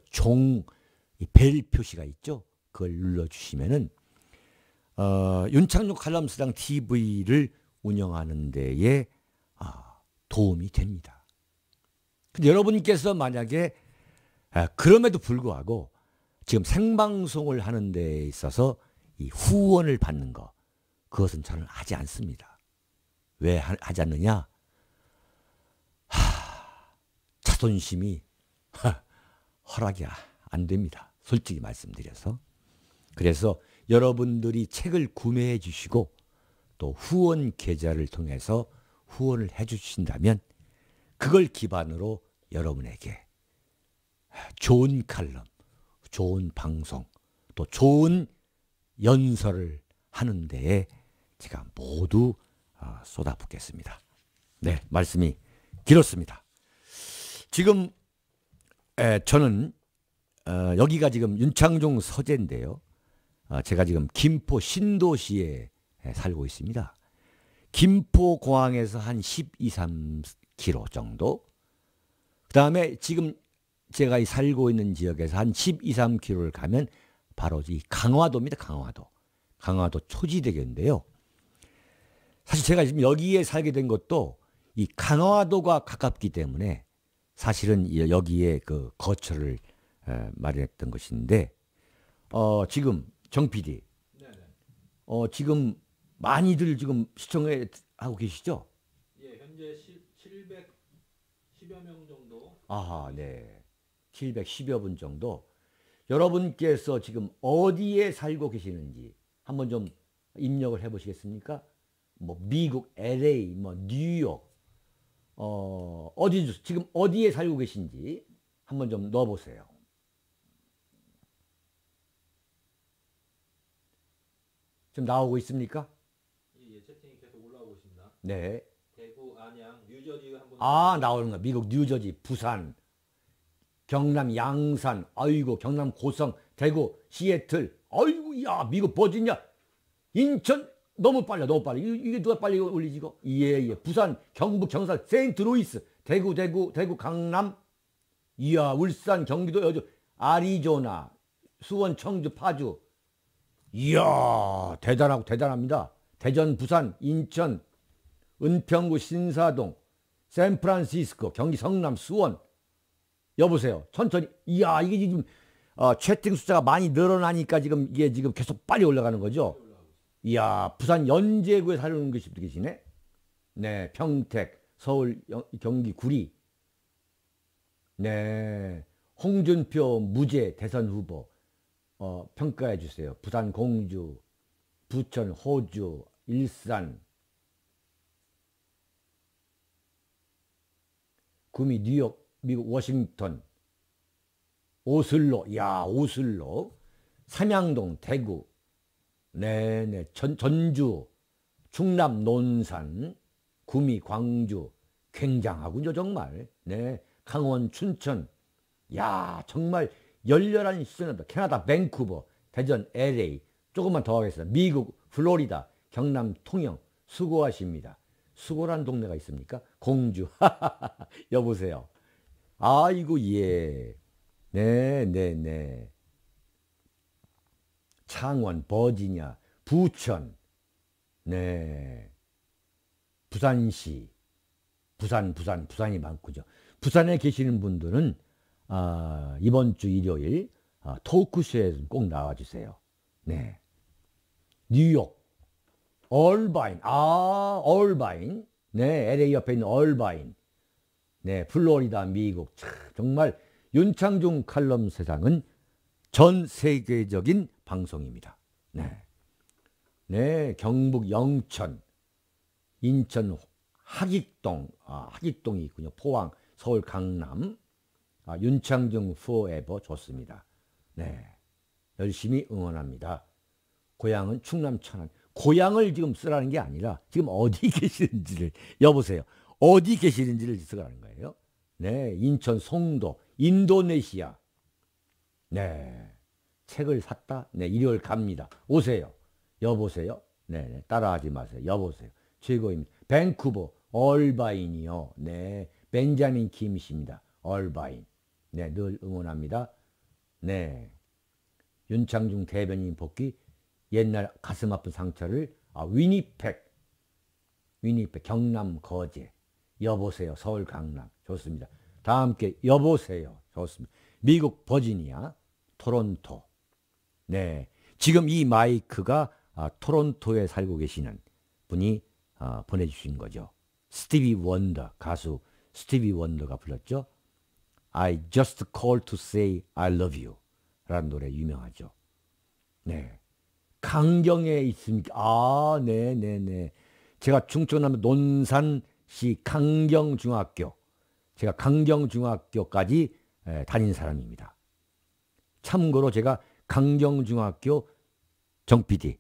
벨 표시가 있죠. 그걸 눌러주시면은 윤창중 칼럼사랑 TV를 운영하는 데에 도움이 됩니다. 근데 여러분께서 만약에 그럼에도 불구하고 지금 생방송을 하는 데 있어서 이 후원을 받는 거 그것은 저는 하지 않습니다. 왜 하지 않느냐? 자존심이 허락이 안 됩니다. 솔직히 말씀드려서. 그래서 여러분들이 책을 구매해 주시고 또 후원 계좌를 통해서 후원을 해 주신다면 그걸 기반으로 여러분에게 좋은 칼럼, 좋은 방송, 또 좋은 연설을 하는 데에 제가 모두 쏟아붓겠습니다. 네, 말씀이 길었습니다. 지금 저는 여기가 지금 윤창중 서재인데요. 제가 지금 김포 신도시에 살고 있습니다. 김포공항에서 한 12, 13km 정도. 그 다음에 지금 제가 살고 있는 지역에서 한 12, 13km를 가면 바로 이 강화도입니다. 강화도 초지대교인데요. 사실 제가 지금 여기에 살게 된 것도 이 강화도가 가깝기 때문에 사실은 여기에 그 거처를 마련했던 것인데, 지금 정 PD, 지금 많이들 지금 시청을 하고 계시죠? 예, 현재 710여 명 정도. 아하, 네. 710여 분 정도. 여러분께서 지금 어디에 살고 계시는지 한번 좀 입력을 해 보시겠습니까? 뭐 미국 LA, 뭐 뉴욕, 지금 어디에 살고 계신지 한번 좀 넣어 보세요. 지금 나오고 있습니까? 예, 채팅이 계속 올라오고 있습니다. 네. 대구, 안양, 뉴저지 한번. 나오는 거. 미국 뉴저지, 부산, 경남 양산, 아이고 경남 고성, 대구, 시애틀, 아이고 야 미국 버지니아, 인천 너무 빨라. 이게 누가 빨리 올리지 이거? 예. 부산, 경북, 경산, 세인트루이스, 대구, 강남, 이야 울산, 경기도, 여주, 아리조나, 수원, 청주, 파주. 이야 대단합니다. 대전, 부산, 인천, 은평구, 신사동, 샌프란시스코, 경기 성남, 수원. 여보세요. 천천히. 이야 이게 지금 채팅 숫자가 많이 늘어나니까 이게 지금 계속 빨리 올라가는 거죠. 이야 부산 연제구에 사는 분이 계시네. 네, 평택, 서울, 경기 구리. 네, 홍준표 무죄 대선 후보 평가해 주세요. 부산 공주, 부천 호주, 일산, 구미 뉴욕, 미국 워싱턴, 오슬로, 오슬로, 삼양동, 대구, 네네, 전주, 충남 논산, 구미, 광주, 굉장하군요 정말. 네, 강원, 춘천, 정말 열렬한 시선입니다. 캐나다, 밴쿠버, 대전, LA, 조금만 더 하겠습니다. 미국, 플로리다, 경남, 통영, 수고하십니다. 수고란 동네가 있습니까? 공주, 여보세요. 아이고 예, 네. 창원, 버지니아, 부천, 네, 부산시, 부산이 많군요. 부산에 계시는 분들은 이번 주 일요일 토크쇼에 꼭 나와주세요. 네, 뉴욕, 얼바인, 네, LA 옆에 있는 얼바인, 네, 플로리다, 미국. 정말 윤창중 칼럼 세상은 전 세계적인 방송입니다. 네, 경북 영천, 인천 하익동, 하익동이 있군요. 포항, 서울 강남, 윤창중 포에버 좋습니다. 네, 열심히 응원합니다. 고향은 충남 천안. 고향을 지금 쓰라는 게 아니라 지금 어디 계시는지를, 여보세요. 어디 계시는지를 쓰라는 거예요. 네, 인천 송도, 인도네시아. 네, 책을 샀다. 네, 일요일 갑니다. 오세요. 여보세요. 네, 따라하지 마세요. 여보세요. 최고입니다. 밴쿠버, 얼바인이요. 네, 벤자민 김씨입니다. 얼바인. 네, 늘 응원합니다. 네, 윤창중 대변인 복귀. 옛날 가슴 아픈 상처를 위니펙, 경남 거제. 여보세요. 서울 강남. 좋습니다. 다 함께 여보세요. 좋습니다. 미국 버지니아, 토론토. 네, 지금 이 마이크가 토론토에 살고 계시는 분이 보내주신 거죠. 스티비 원더, 가수 스티비 원더가 불렀죠. I just called to say I love you 라는 노래 유명하죠. 네, 강경에 있습니까? 네네네. 제가 충청남도 논산시 강경중학교, 제가 강경중학교까지 다닌 사람입니다. 참고로 제가 강경중학교 정 PD,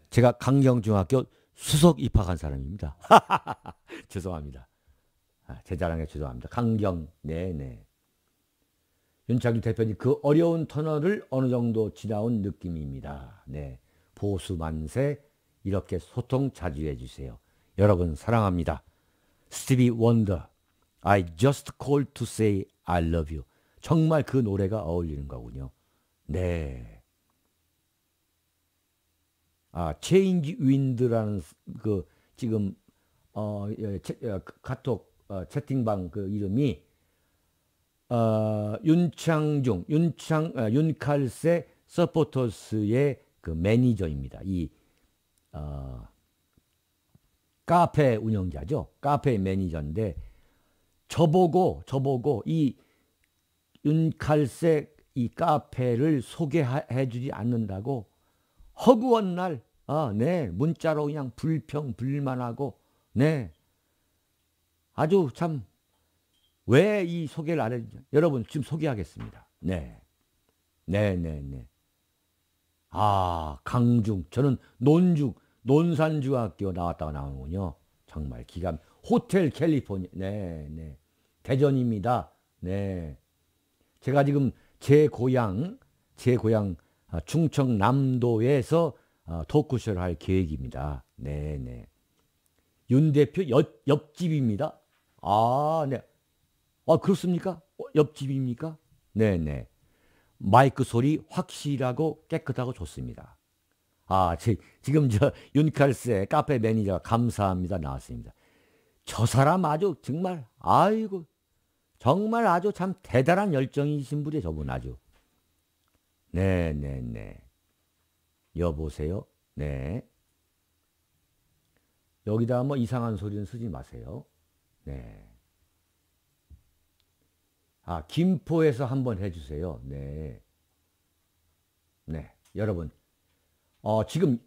제가 강경중학교 수석 입학한 사람입니다. 죄송합니다. 제 자랑에 죄송합니다. 강경, 네네. 윤창중 대표님, 그 어려운 터널을 어느 정도 지나온 느낌입니다. 네, 보수 만세, 이렇게 소통 자주 해주세요. 여러분 사랑합니다. 스티비 원더, I just called to say I love you. 정말 그 노래가 어울리는 거군요. 네, 체인지 윈드라는 그 지금 카톡 채팅방 그 이름이 윤칼세 서포터스의 그 매니저입니다. 이 카페 운영자죠. 카페 매니저인데 저보고 이 윤칼세 이 카페를 소개해주지 않는다고 허구한 날, 네, 문자로 그냥 불만하고, 네, 아주 참, 왜 이 소개를 안 해주냐. 여러분, 지금 소개하겠습니다. 네. 강중. 저는 논산중학교 나왔다가 나오는군요. 정말 호텔 캘리포니아. 네. 대전입니다. 네. 제가 지금 제 고향 충청남도에서 토크쇼를 할 계획입니다. 네. 윤 대표 옆집입니다. 네. 그렇습니까? 옆집입니까? 네. 마이크 소리 확실하고 깨끗하고 좋습니다. 지금 윤칼세 카페 매니저 감사합니다 나왔습니다. 저 사람 아주 정말 정말 아주 참 대단한 열정이신 분이 저분 아주. 네. 여보세요? 네. 여기다 뭐 이상한 소리는 쓰지 마세요. 네. 김포에서 한번 해주세요. 네. 여러분.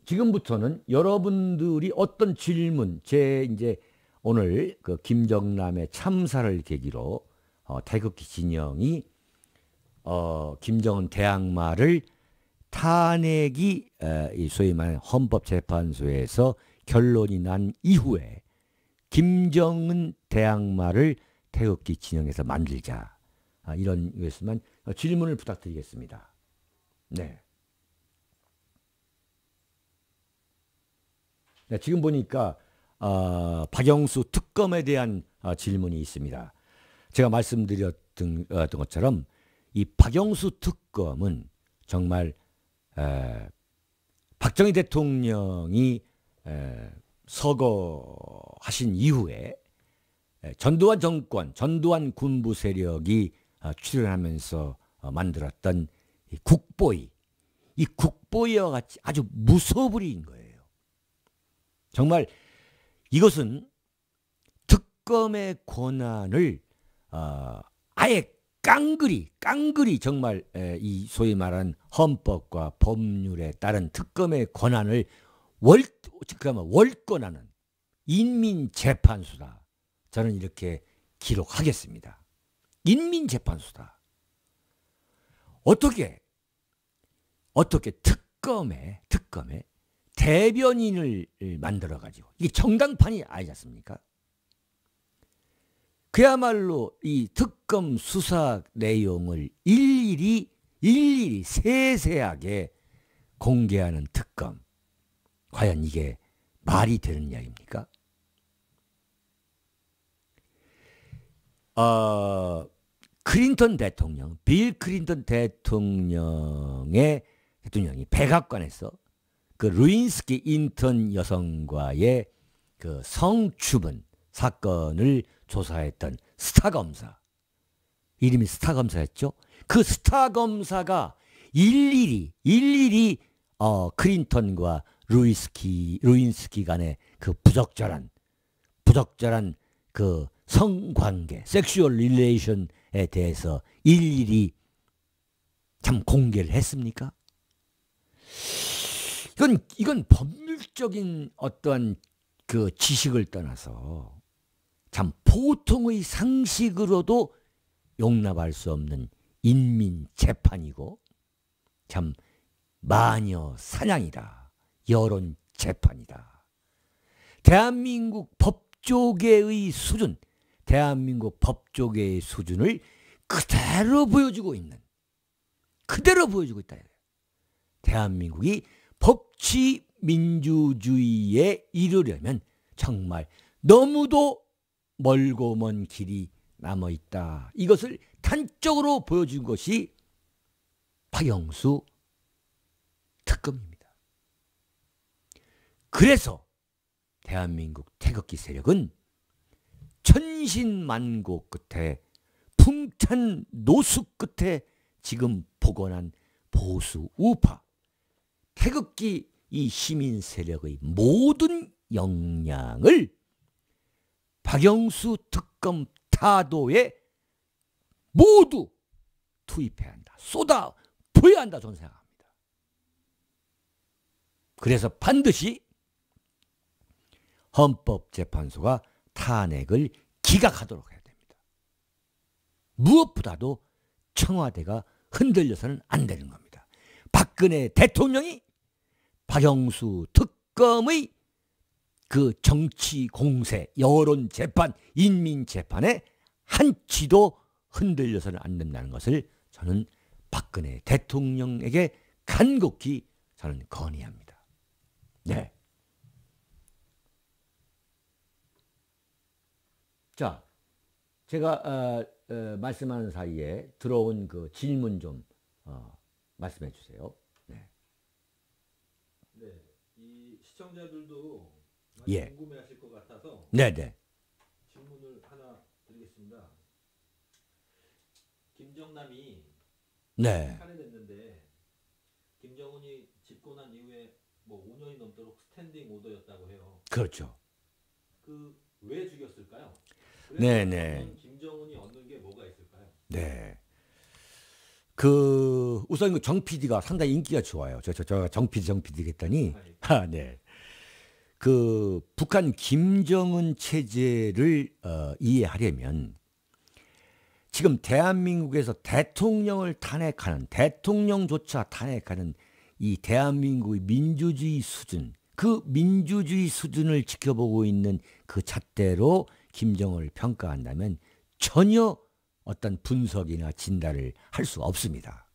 지금부터는 여러분들이 어떤 질문, 이제 오늘 그 김정남의 참사를 계기로 태극기 진영이 김정은 대항마를 탄핵이 소위 말하는 헌법재판소에서 결론이 난 이후에 김정은 대항마를 태극기 진영에서 만들자. 이런 것만 질문을 부탁드리겠습니다. 네. 지금 보니까 박영수 특검에 대한 질문이 있습니다. 제가 말씀드렸던 것처럼 이 박영수 특검은 정말 박정희 대통령이 서거하신 이후에 전두환 정권, 전두환 군부 세력이 출연하면서 만들었던 이 국보위와 같이 아주 무소불위인 거예요. 정말 이것은 특검의 권한을 아예 깡그리 정말 이 소위 말하는 헌법과 법률에 따른 특검의 권한을 월권하는 인민재판소다. 저는 이렇게 기록하겠습니다. 인민재판소다. 어떻게 특검에 대변인을 만들어가지고 이게 정당판이 아니지 않습니까? 그야말로 이 특검 수사 내용을 일일이 세세하게 공개하는 특검. 과연 이게 말이 되는 이야기입니까? 빌 클린턴 대통령이 백악관에서 그 루인스키 인턴 여성과의 그 성추분 사건을 조사했던 스타 검사, 이름이 스타 검사였죠. 그 스타 검사가 일일이 클린턴과 루인스키 간의 그 부적절한 그 성관계, 섹슈얼 릴레이션에 대해서 일일이 참 공개를 했습니까? 이건 법률적인 어떤 그 지식을 떠나서 참 보통의 상식으로도 용납할 수 없는 인민 재판이고 참 마녀 사냥이다. 여론 재판이다. 대한민국 법조계의 수준, 대한민국 법조계의 수준을 그대로 보여주고 있다. 대한민국이 법치 민주주의에 이르려면 정말 너무도 멀고 먼 길이 남아있다. 이것을 단적으로 보여준 것이 박영수 특검입니다. 그래서 대한민국 태극기 세력은 천신만고 끝에 풍찬 노숙 끝에 지금 복원한 보수 우파 태극기 이 시민 세력의 모든 역량을 박영수 특검 타도에 모두 투입해야 한다. 쏟아 부어야 한다. 저는 생각합니다. 그래서 반드시 헌법재판소가 탄핵을 기각하도록 해야 됩니다. 무엇보다도 청와대가 흔들려서는 안 되는 겁니다. 박근혜 대통령이 박영수 특검의 그 정치 공세, 여론 재판, 인민 재판에 한치도 흔들려서는 안 된다는 것을 저는 박근혜 대통령에게 간곡히 저는 건의합니다. 네. 자, 제가 말씀하는 사이에 들어온 그 질문 좀 말씀해 주세요. 네. 네, 이 시청자들도 많이 예. 궁금해하실 것 같아서 네네. 질문을 하나 드리겠습니다. 김정남이 네. 살해됐는데 김정은이 집권한 이후에 뭐 5년이 넘도록 스탠딩 오더였다고 해요. 그렇죠. 그 왜 죽였을까요? 네네. 김정은이 얻는 게 뭐가 있을까요? 네. 우선 그 정 PD가 상당히 인기가 좋아요. 저 정 PD 했더니 네. 그 북한 김정은 체제를 이해하려면 지금 대한민국에서 대통령을 탄핵하는 대통령조차 탄핵하는 이 대한민국의 민주주의 수준, 그 민주주의 수준을 지켜보고 있는 그 잣대로 김정은을 평가한다면 전혀 어떤 분석이나 진단을 할 수 없습니다.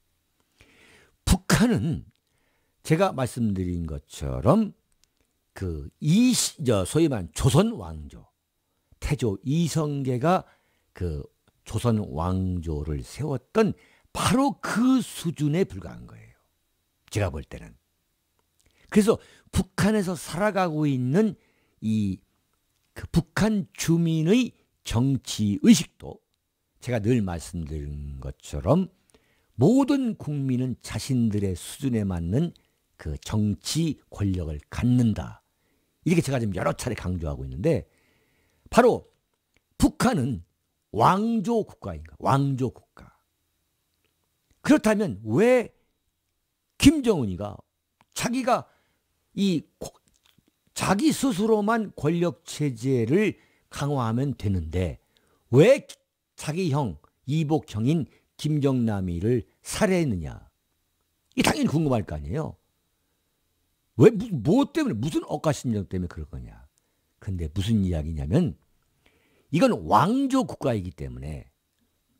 북한은 제가 말씀드린 것처럼 소위 말하는 조선 왕조, 태조 이성계가 그 조선 왕조를 세웠던 바로 그 수준에 불과한 거예요. 제가 볼 때는. 그래서 북한에서 살아가고 있는 그 북한 주민의 정치 의식도 제가 늘 말씀드린 것처럼 모든 국민은 자신들의 수준에 맞는 그 정치 권력을 갖는다. 이렇게 제가 지금 여러 차례 강조하고 있는데 바로 북한은 왕조 국가인가? 왕조 국가. 그렇다면 왜 김정은이가 자기가 자기 스스로만 권력 체제를 강화하면 되는데 왜 자기 형, 이복형인 김정남이를 살해했느냐? 이게 당연히 궁금할 거 아니에요. 왜, 뭐 때문에, 무슨 억가심정 때문에 그럴 거냐? 근데 무슨 이야기냐면 이건 왕조 국가이기 때문에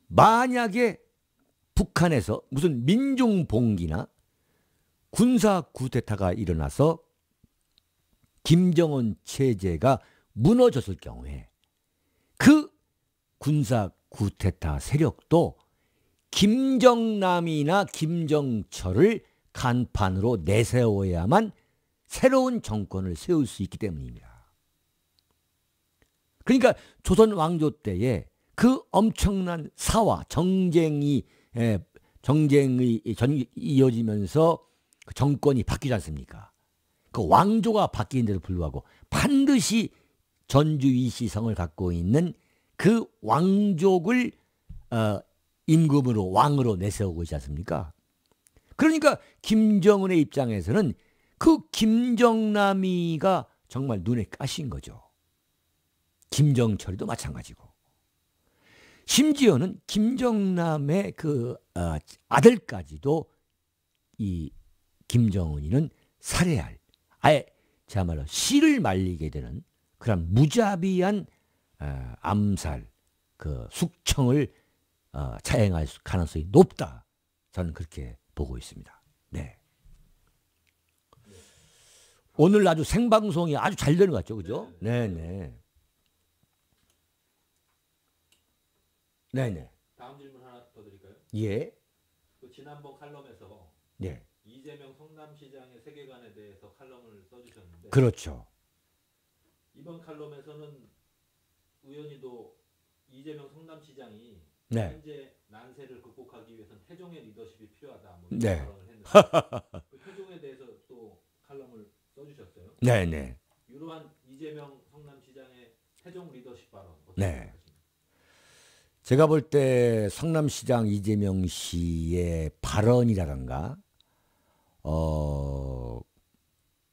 만약에 북한에서 무슨 민중봉기나 군사 쿠데타가 일어나서 김정은 체제가 무너졌을 경우에 그 군사 쿠데타 세력도 김정남이나 김정철을 간판으로 내세워야만 새로운 정권을 세울 수 있기 때문입니다. 그러니까 조선 왕조 때에 그 엄청난 사화, 정쟁이 이어지면서 그 정권이 바뀌지 않습니까? 그 왕조가 바뀌는데도 불구하고 반드시 전주 이시성을 갖고 있는 그 왕족을 임금으로 왕으로 내세우고 있지 않습니까? 그러니까 김정은의 입장에서는 그 김정남이가 정말 눈에 까신 거죠. 김정철이도 마찬가지고. 심지어는 김정남의 그 아들까지도 이 김정은이는 살해할, 아예 제야말로 씨를 말리게 되는 그런 무자비한 암살, 그 숙청을 자행할 가능성이 높다. 저는 그렇게 보고 있습니다. 네. 오늘 아주 생방송이 아주 잘 되는 것 같죠, 그죠? 네네. 네네. 다음 질문 하나 더 드릴까요? 예. 그 지난번 칼럼에서 네. 이재명 이재명 성남시장의 세계관에 대해서 칼럼을 써주셨는데 그렇죠. 이번 칼럼에서는 의원님도 이재명 성남시장이 네. 현재 난세를 극복하기 위해서는 태종의 리더십이 필요하다 뭐 이런 네. 발언을 했는데 그 태종에 대해서 또 칼럼을 써주셨어요. 네네. 이러한 이재명 성남시장의 태종 리더십 발언 어떻게 네. 생각하십니까? 제가 볼 때 성남시장 이재명 씨의 발언이라던가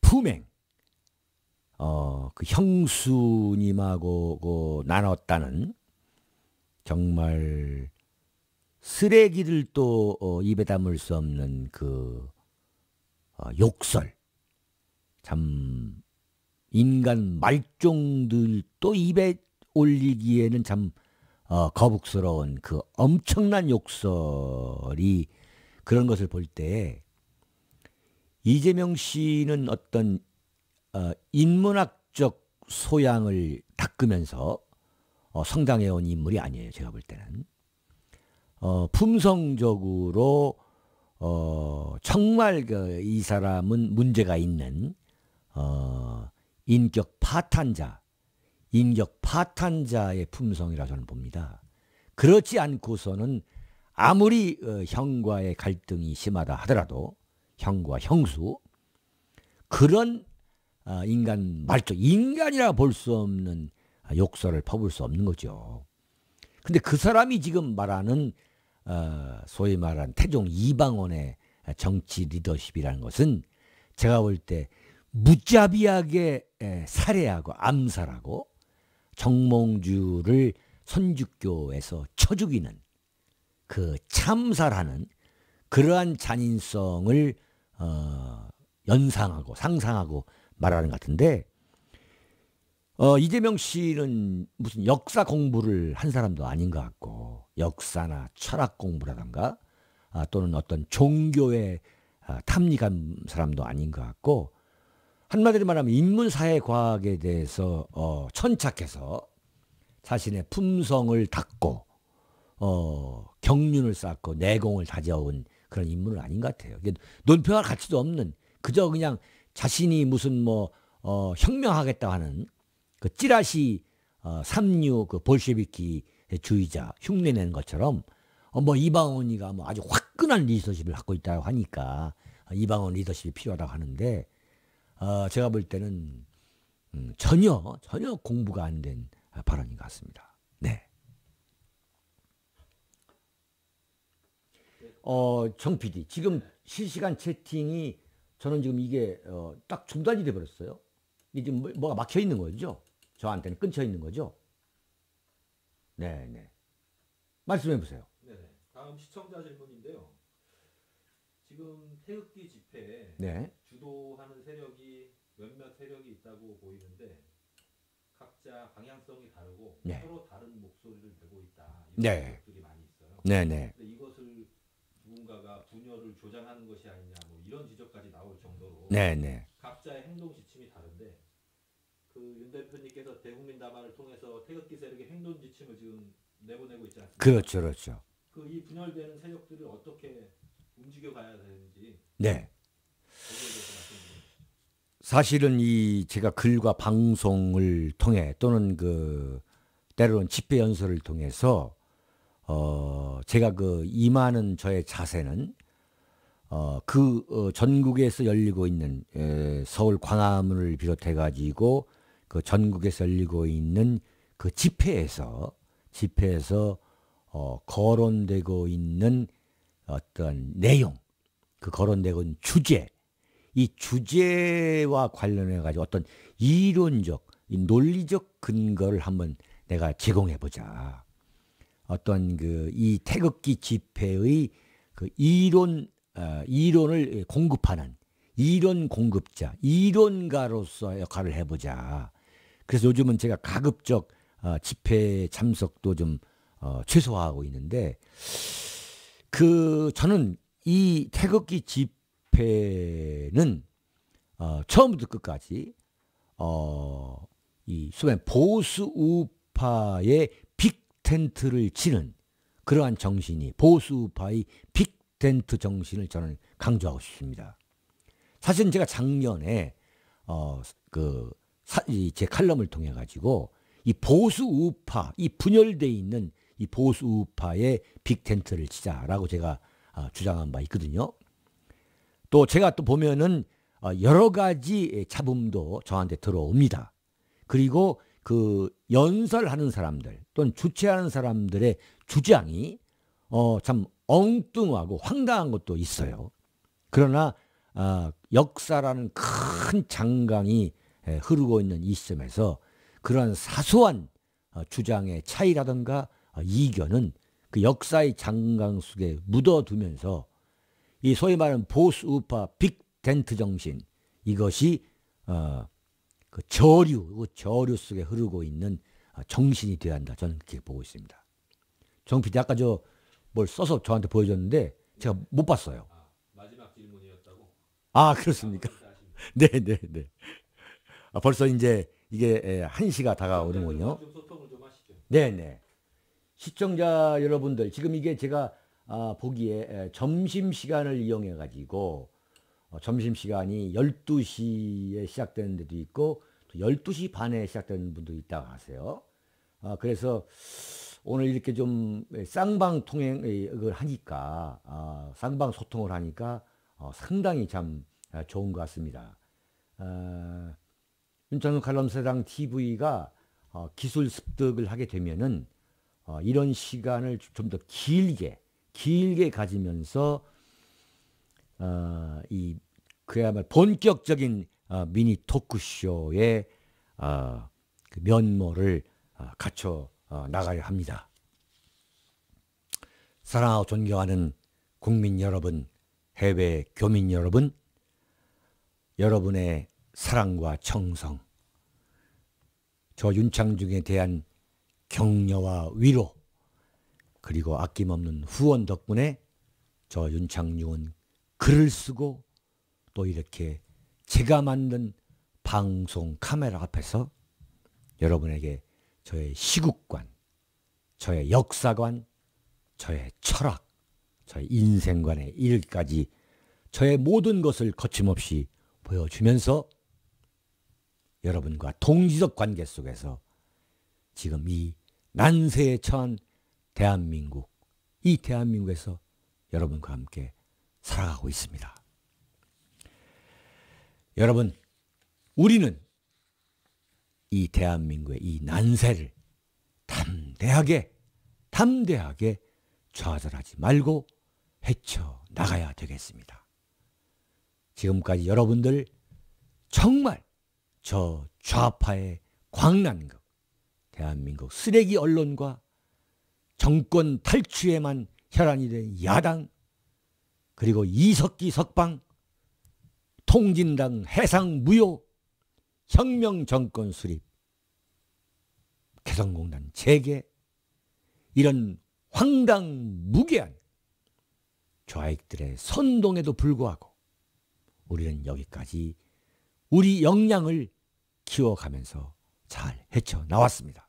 품행, 그 형수님하고 나눴다는 정말 쓰레기들도 입에 담을 수 없는 그 욕설, 참 인간 말종들도 입에 올리기에는 참 거북스러운 그 엄청난 욕설이 그런 것을 볼 때 이재명 씨는 어떤 인문학적 소양을 닦으면서 성장해온 인물이 아니에요. 제가 볼 때는 품성적으로 정말 이 사람은 문제가 있는 인격 파탄자의 품성이라 저는 봅니다. 그렇지 않고서는 아무리 형과의 갈등이 심하다 하더라도 형과 형수 그런 인간 말종 인간이라 볼 수 없는 욕설을 퍼부을 수 없는 거죠. 근데 그 사람이 지금 말하는 소위 말하는 태종 이방원의 정치 리더십이라는 것은 제가 볼 때 무자비하게 살해하고 암살하고 정몽주를 선주교에서 쳐 죽이는 그 참살하는 그러한 잔인성을 연상하고 상상하고 말하는 것 같은데 이재명 씨는 무슨 역사 공부를 한 사람도 아닌 것 같고 역사나 철학 공부라든가 또는 어떤 종교에 탐닉한 사람도 아닌 것 같고 한마디로 말하면 인문사회과학에 대해서 천착해서 자신의 품성을 닦고 경륜을 쌓고 내공을 다져온 그런 인물은 아닌 것 같아요. 논평할 가치도 없는 그저 그냥 자신이 무슨 혁명하겠다 하는 그 찌라시 삼류 그 볼셰비키 주의자 흉내내는 것처럼 이방원이가 아주 화끈한 리더십을 갖고 있다고 하니까 이방원 리더십이 필요하다고 하는데 제가 볼 때는 전혀 공부가 안 된 발언인 것 같습니다. 네. 정 PD 지금 실시간 채팅이 저는 지금 이게 딱 중단이 돼 버렸어요. 이게 지금 뭐가 막혀 있는 거죠? 저한테는 끊겨 있는 거죠? 네. 말씀해 보세요. 네. 다음 시청자 질문인데요. 지금 태극기 집회에 네. 주도하는 세력이 몇몇 세력이 있다고 보이는데 각자 방향성이 다르고 네. 서로 다른 목소리를 내고 있다. 이런 네. 세력들이 많이 있어요. 네네. 근데 이것을 누군가가 분열을 조장하는 것이 아니냐 뭐 이런 지적까지 나올 정도로 네네. 각자의 행동 지침이 다른데 그 윤 대표님께서 대국민 담화를 통해서 태극기 세력의 행동 지침을 지금 내보내고 있지 않습니까? 그렇죠. 그 이 분열되는 세력들을 어떻게 움직여 가야 되는지 네. 거기에 대해서 말씀드립니다. 사실은 제가 글과 방송을 통해 또는 때로는 집회 연설을 통해서 제가 임하는 저의 자세는 전국에서 열리고 있는 서울 광화문을 비롯해 가지고 그 전국에서 열리고 있는 그 집회에서 거론되고 있는 어떤 내용, 그 거론되고 있는 주제, 이 주제와 관련해 가지고 어떤 이론적, 논리적 근거를 한번 내가 제공해 보자. 어떤 이 태극기 집회의 그 이론을 공급하는 이론 공급자, 이론가로서 역할을 해보자. 그래서 요즘은 제가 가급적 집회 참석도 좀 최소화하고 있는데 저는 이 태극기 집회는 처음부터 끝까지 이 소위 보수 우파의 빅텐트를 치는 그러한 정신이 보수 우파의 빅텐트 정신을 저는 강조하고 싶습니다. 사실은 제가 작년에 제 칼럼을 통해 가지고 이 보수 우파, 이 분열돼 있는 이 보수 우파의 빅텐트를 치자라고 제가 주장한 바 있거든요. 또 제가 또 보면은 여러 가지 잡음도 저한테 들어옵니다. 그리고 그 연설하는 사람들 또는 주최하는 사람들의 주장이 참 엉뚱하고 황당한 것도 있어요. 그러나 역사라는 큰 장강이 흐르고 있는 이 시점에서 그러한 사소한 주장의 차이라든가 이견은 그 역사의 장강 속에 묻어두면서 이 소위 말하는 보수 우파 빅텐트 정신, 이것이 그 저류 속에 흐르고 있는 정신이 되어야 한다. 저는 그렇게 보고 있습니다. 정 PD 아까 저 뭘 써서 저한테 보여줬는데 제가 못 봤어요. 마지막 질문이었다고? 그렇습니까? 네네네. 벌써 이제 이게 1시가 다가오는군요. 좀 소통을 좀 하시죠. 네네. 시청자 여러분들, 지금 이게 제가 보기에 점심시간을 이용해 가지고 점심시간이 12시에 시작되는 데도 있고 또 12시 반에 시작되는 분도 있다고 하세요. 그래서 오늘 이렇게 좀 쌍방 통행을 하니까 쌍방 소통을 하니까 상당히 참 좋은 것 같습니다. 윤창중 칼럼세상 TV가 기술 습득을 하게 되면은 이런 시간을 좀 더 길게 가지면서 이 그야말로 본격적인 미니 토크쇼의 그 면모를 갖춰 나가야 합니다. 사랑하고 존경하는 국민 여러분, 해외 교민 여러분, 여러분의 사랑과 정성, 저 윤창중에 대한 격려와 위로, 그리고 아낌없는 후원 덕분에 저 윤창중은 글을 쓰고 또 이렇게 제가 만든 방송 카메라 앞에서 여러분에게 저의 시국관, 저의 역사관, 저의 철학, 저의 인생관의 일까지 저의 모든 것을 거침없이 보여주면서 여러분과 동지적 관계 속에서 지금 이 난세에 처한 대한민국, 이 대한민국에서 여러분과 함께 살아가고 있습니다. 여러분, 우리는 이 대한민국의 이 난세를 담대하게 좌절하지 말고 헤쳐나가야 되겠습니다. 지금까지 여러분들 정말 저 좌파의 광란극, 대한민국 쓰레기 언론과 정권 탈취에만 혈안이 된 야당, 그리고 이석기 석방, 통진당 해상무효, 혁명정권 수립, 개성공단 재개, 이런 황당무계한 좌익들의 선동에도 불구하고 우리는 여기까지 우리 역량을 키워가면서 잘 헤쳐나왔습니다.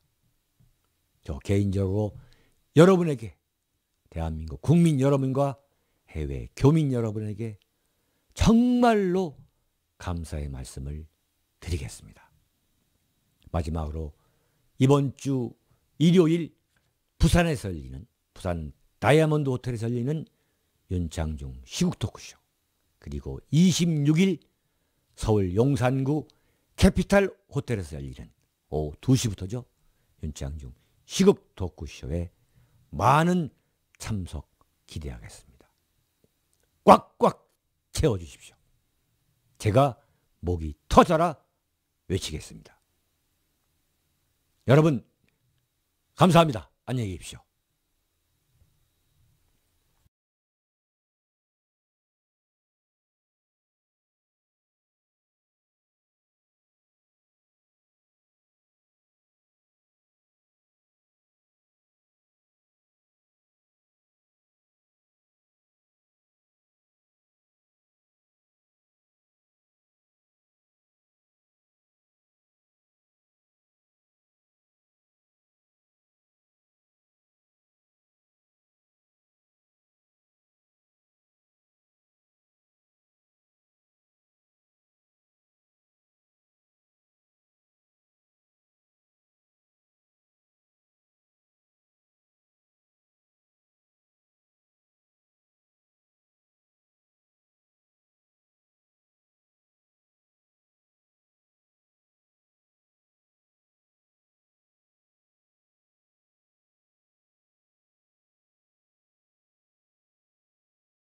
저 개인적으로 여러분에게, 대한민국 국민 여러분과 해외 교민 여러분에게 정말로 감사의 말씀을 드리겠습니다. 마지막으로 이번 주 일요일 부산에서 열리는, 부산 다이아몬드 호텔에서 열리는 윤창중 시국 토크쇼, 그리고 26일 서울 용산구 캐피탈 호텔에서 열리는 오후 2시부터죠. 윤창중 시국 토크쇼에 많은 참석 기대하겠습니다. 꽉꽉 채워주십시오. 제가 목이 터져라 외치겠습니다. 여러분 감사합니다. 안녕히 계십시오.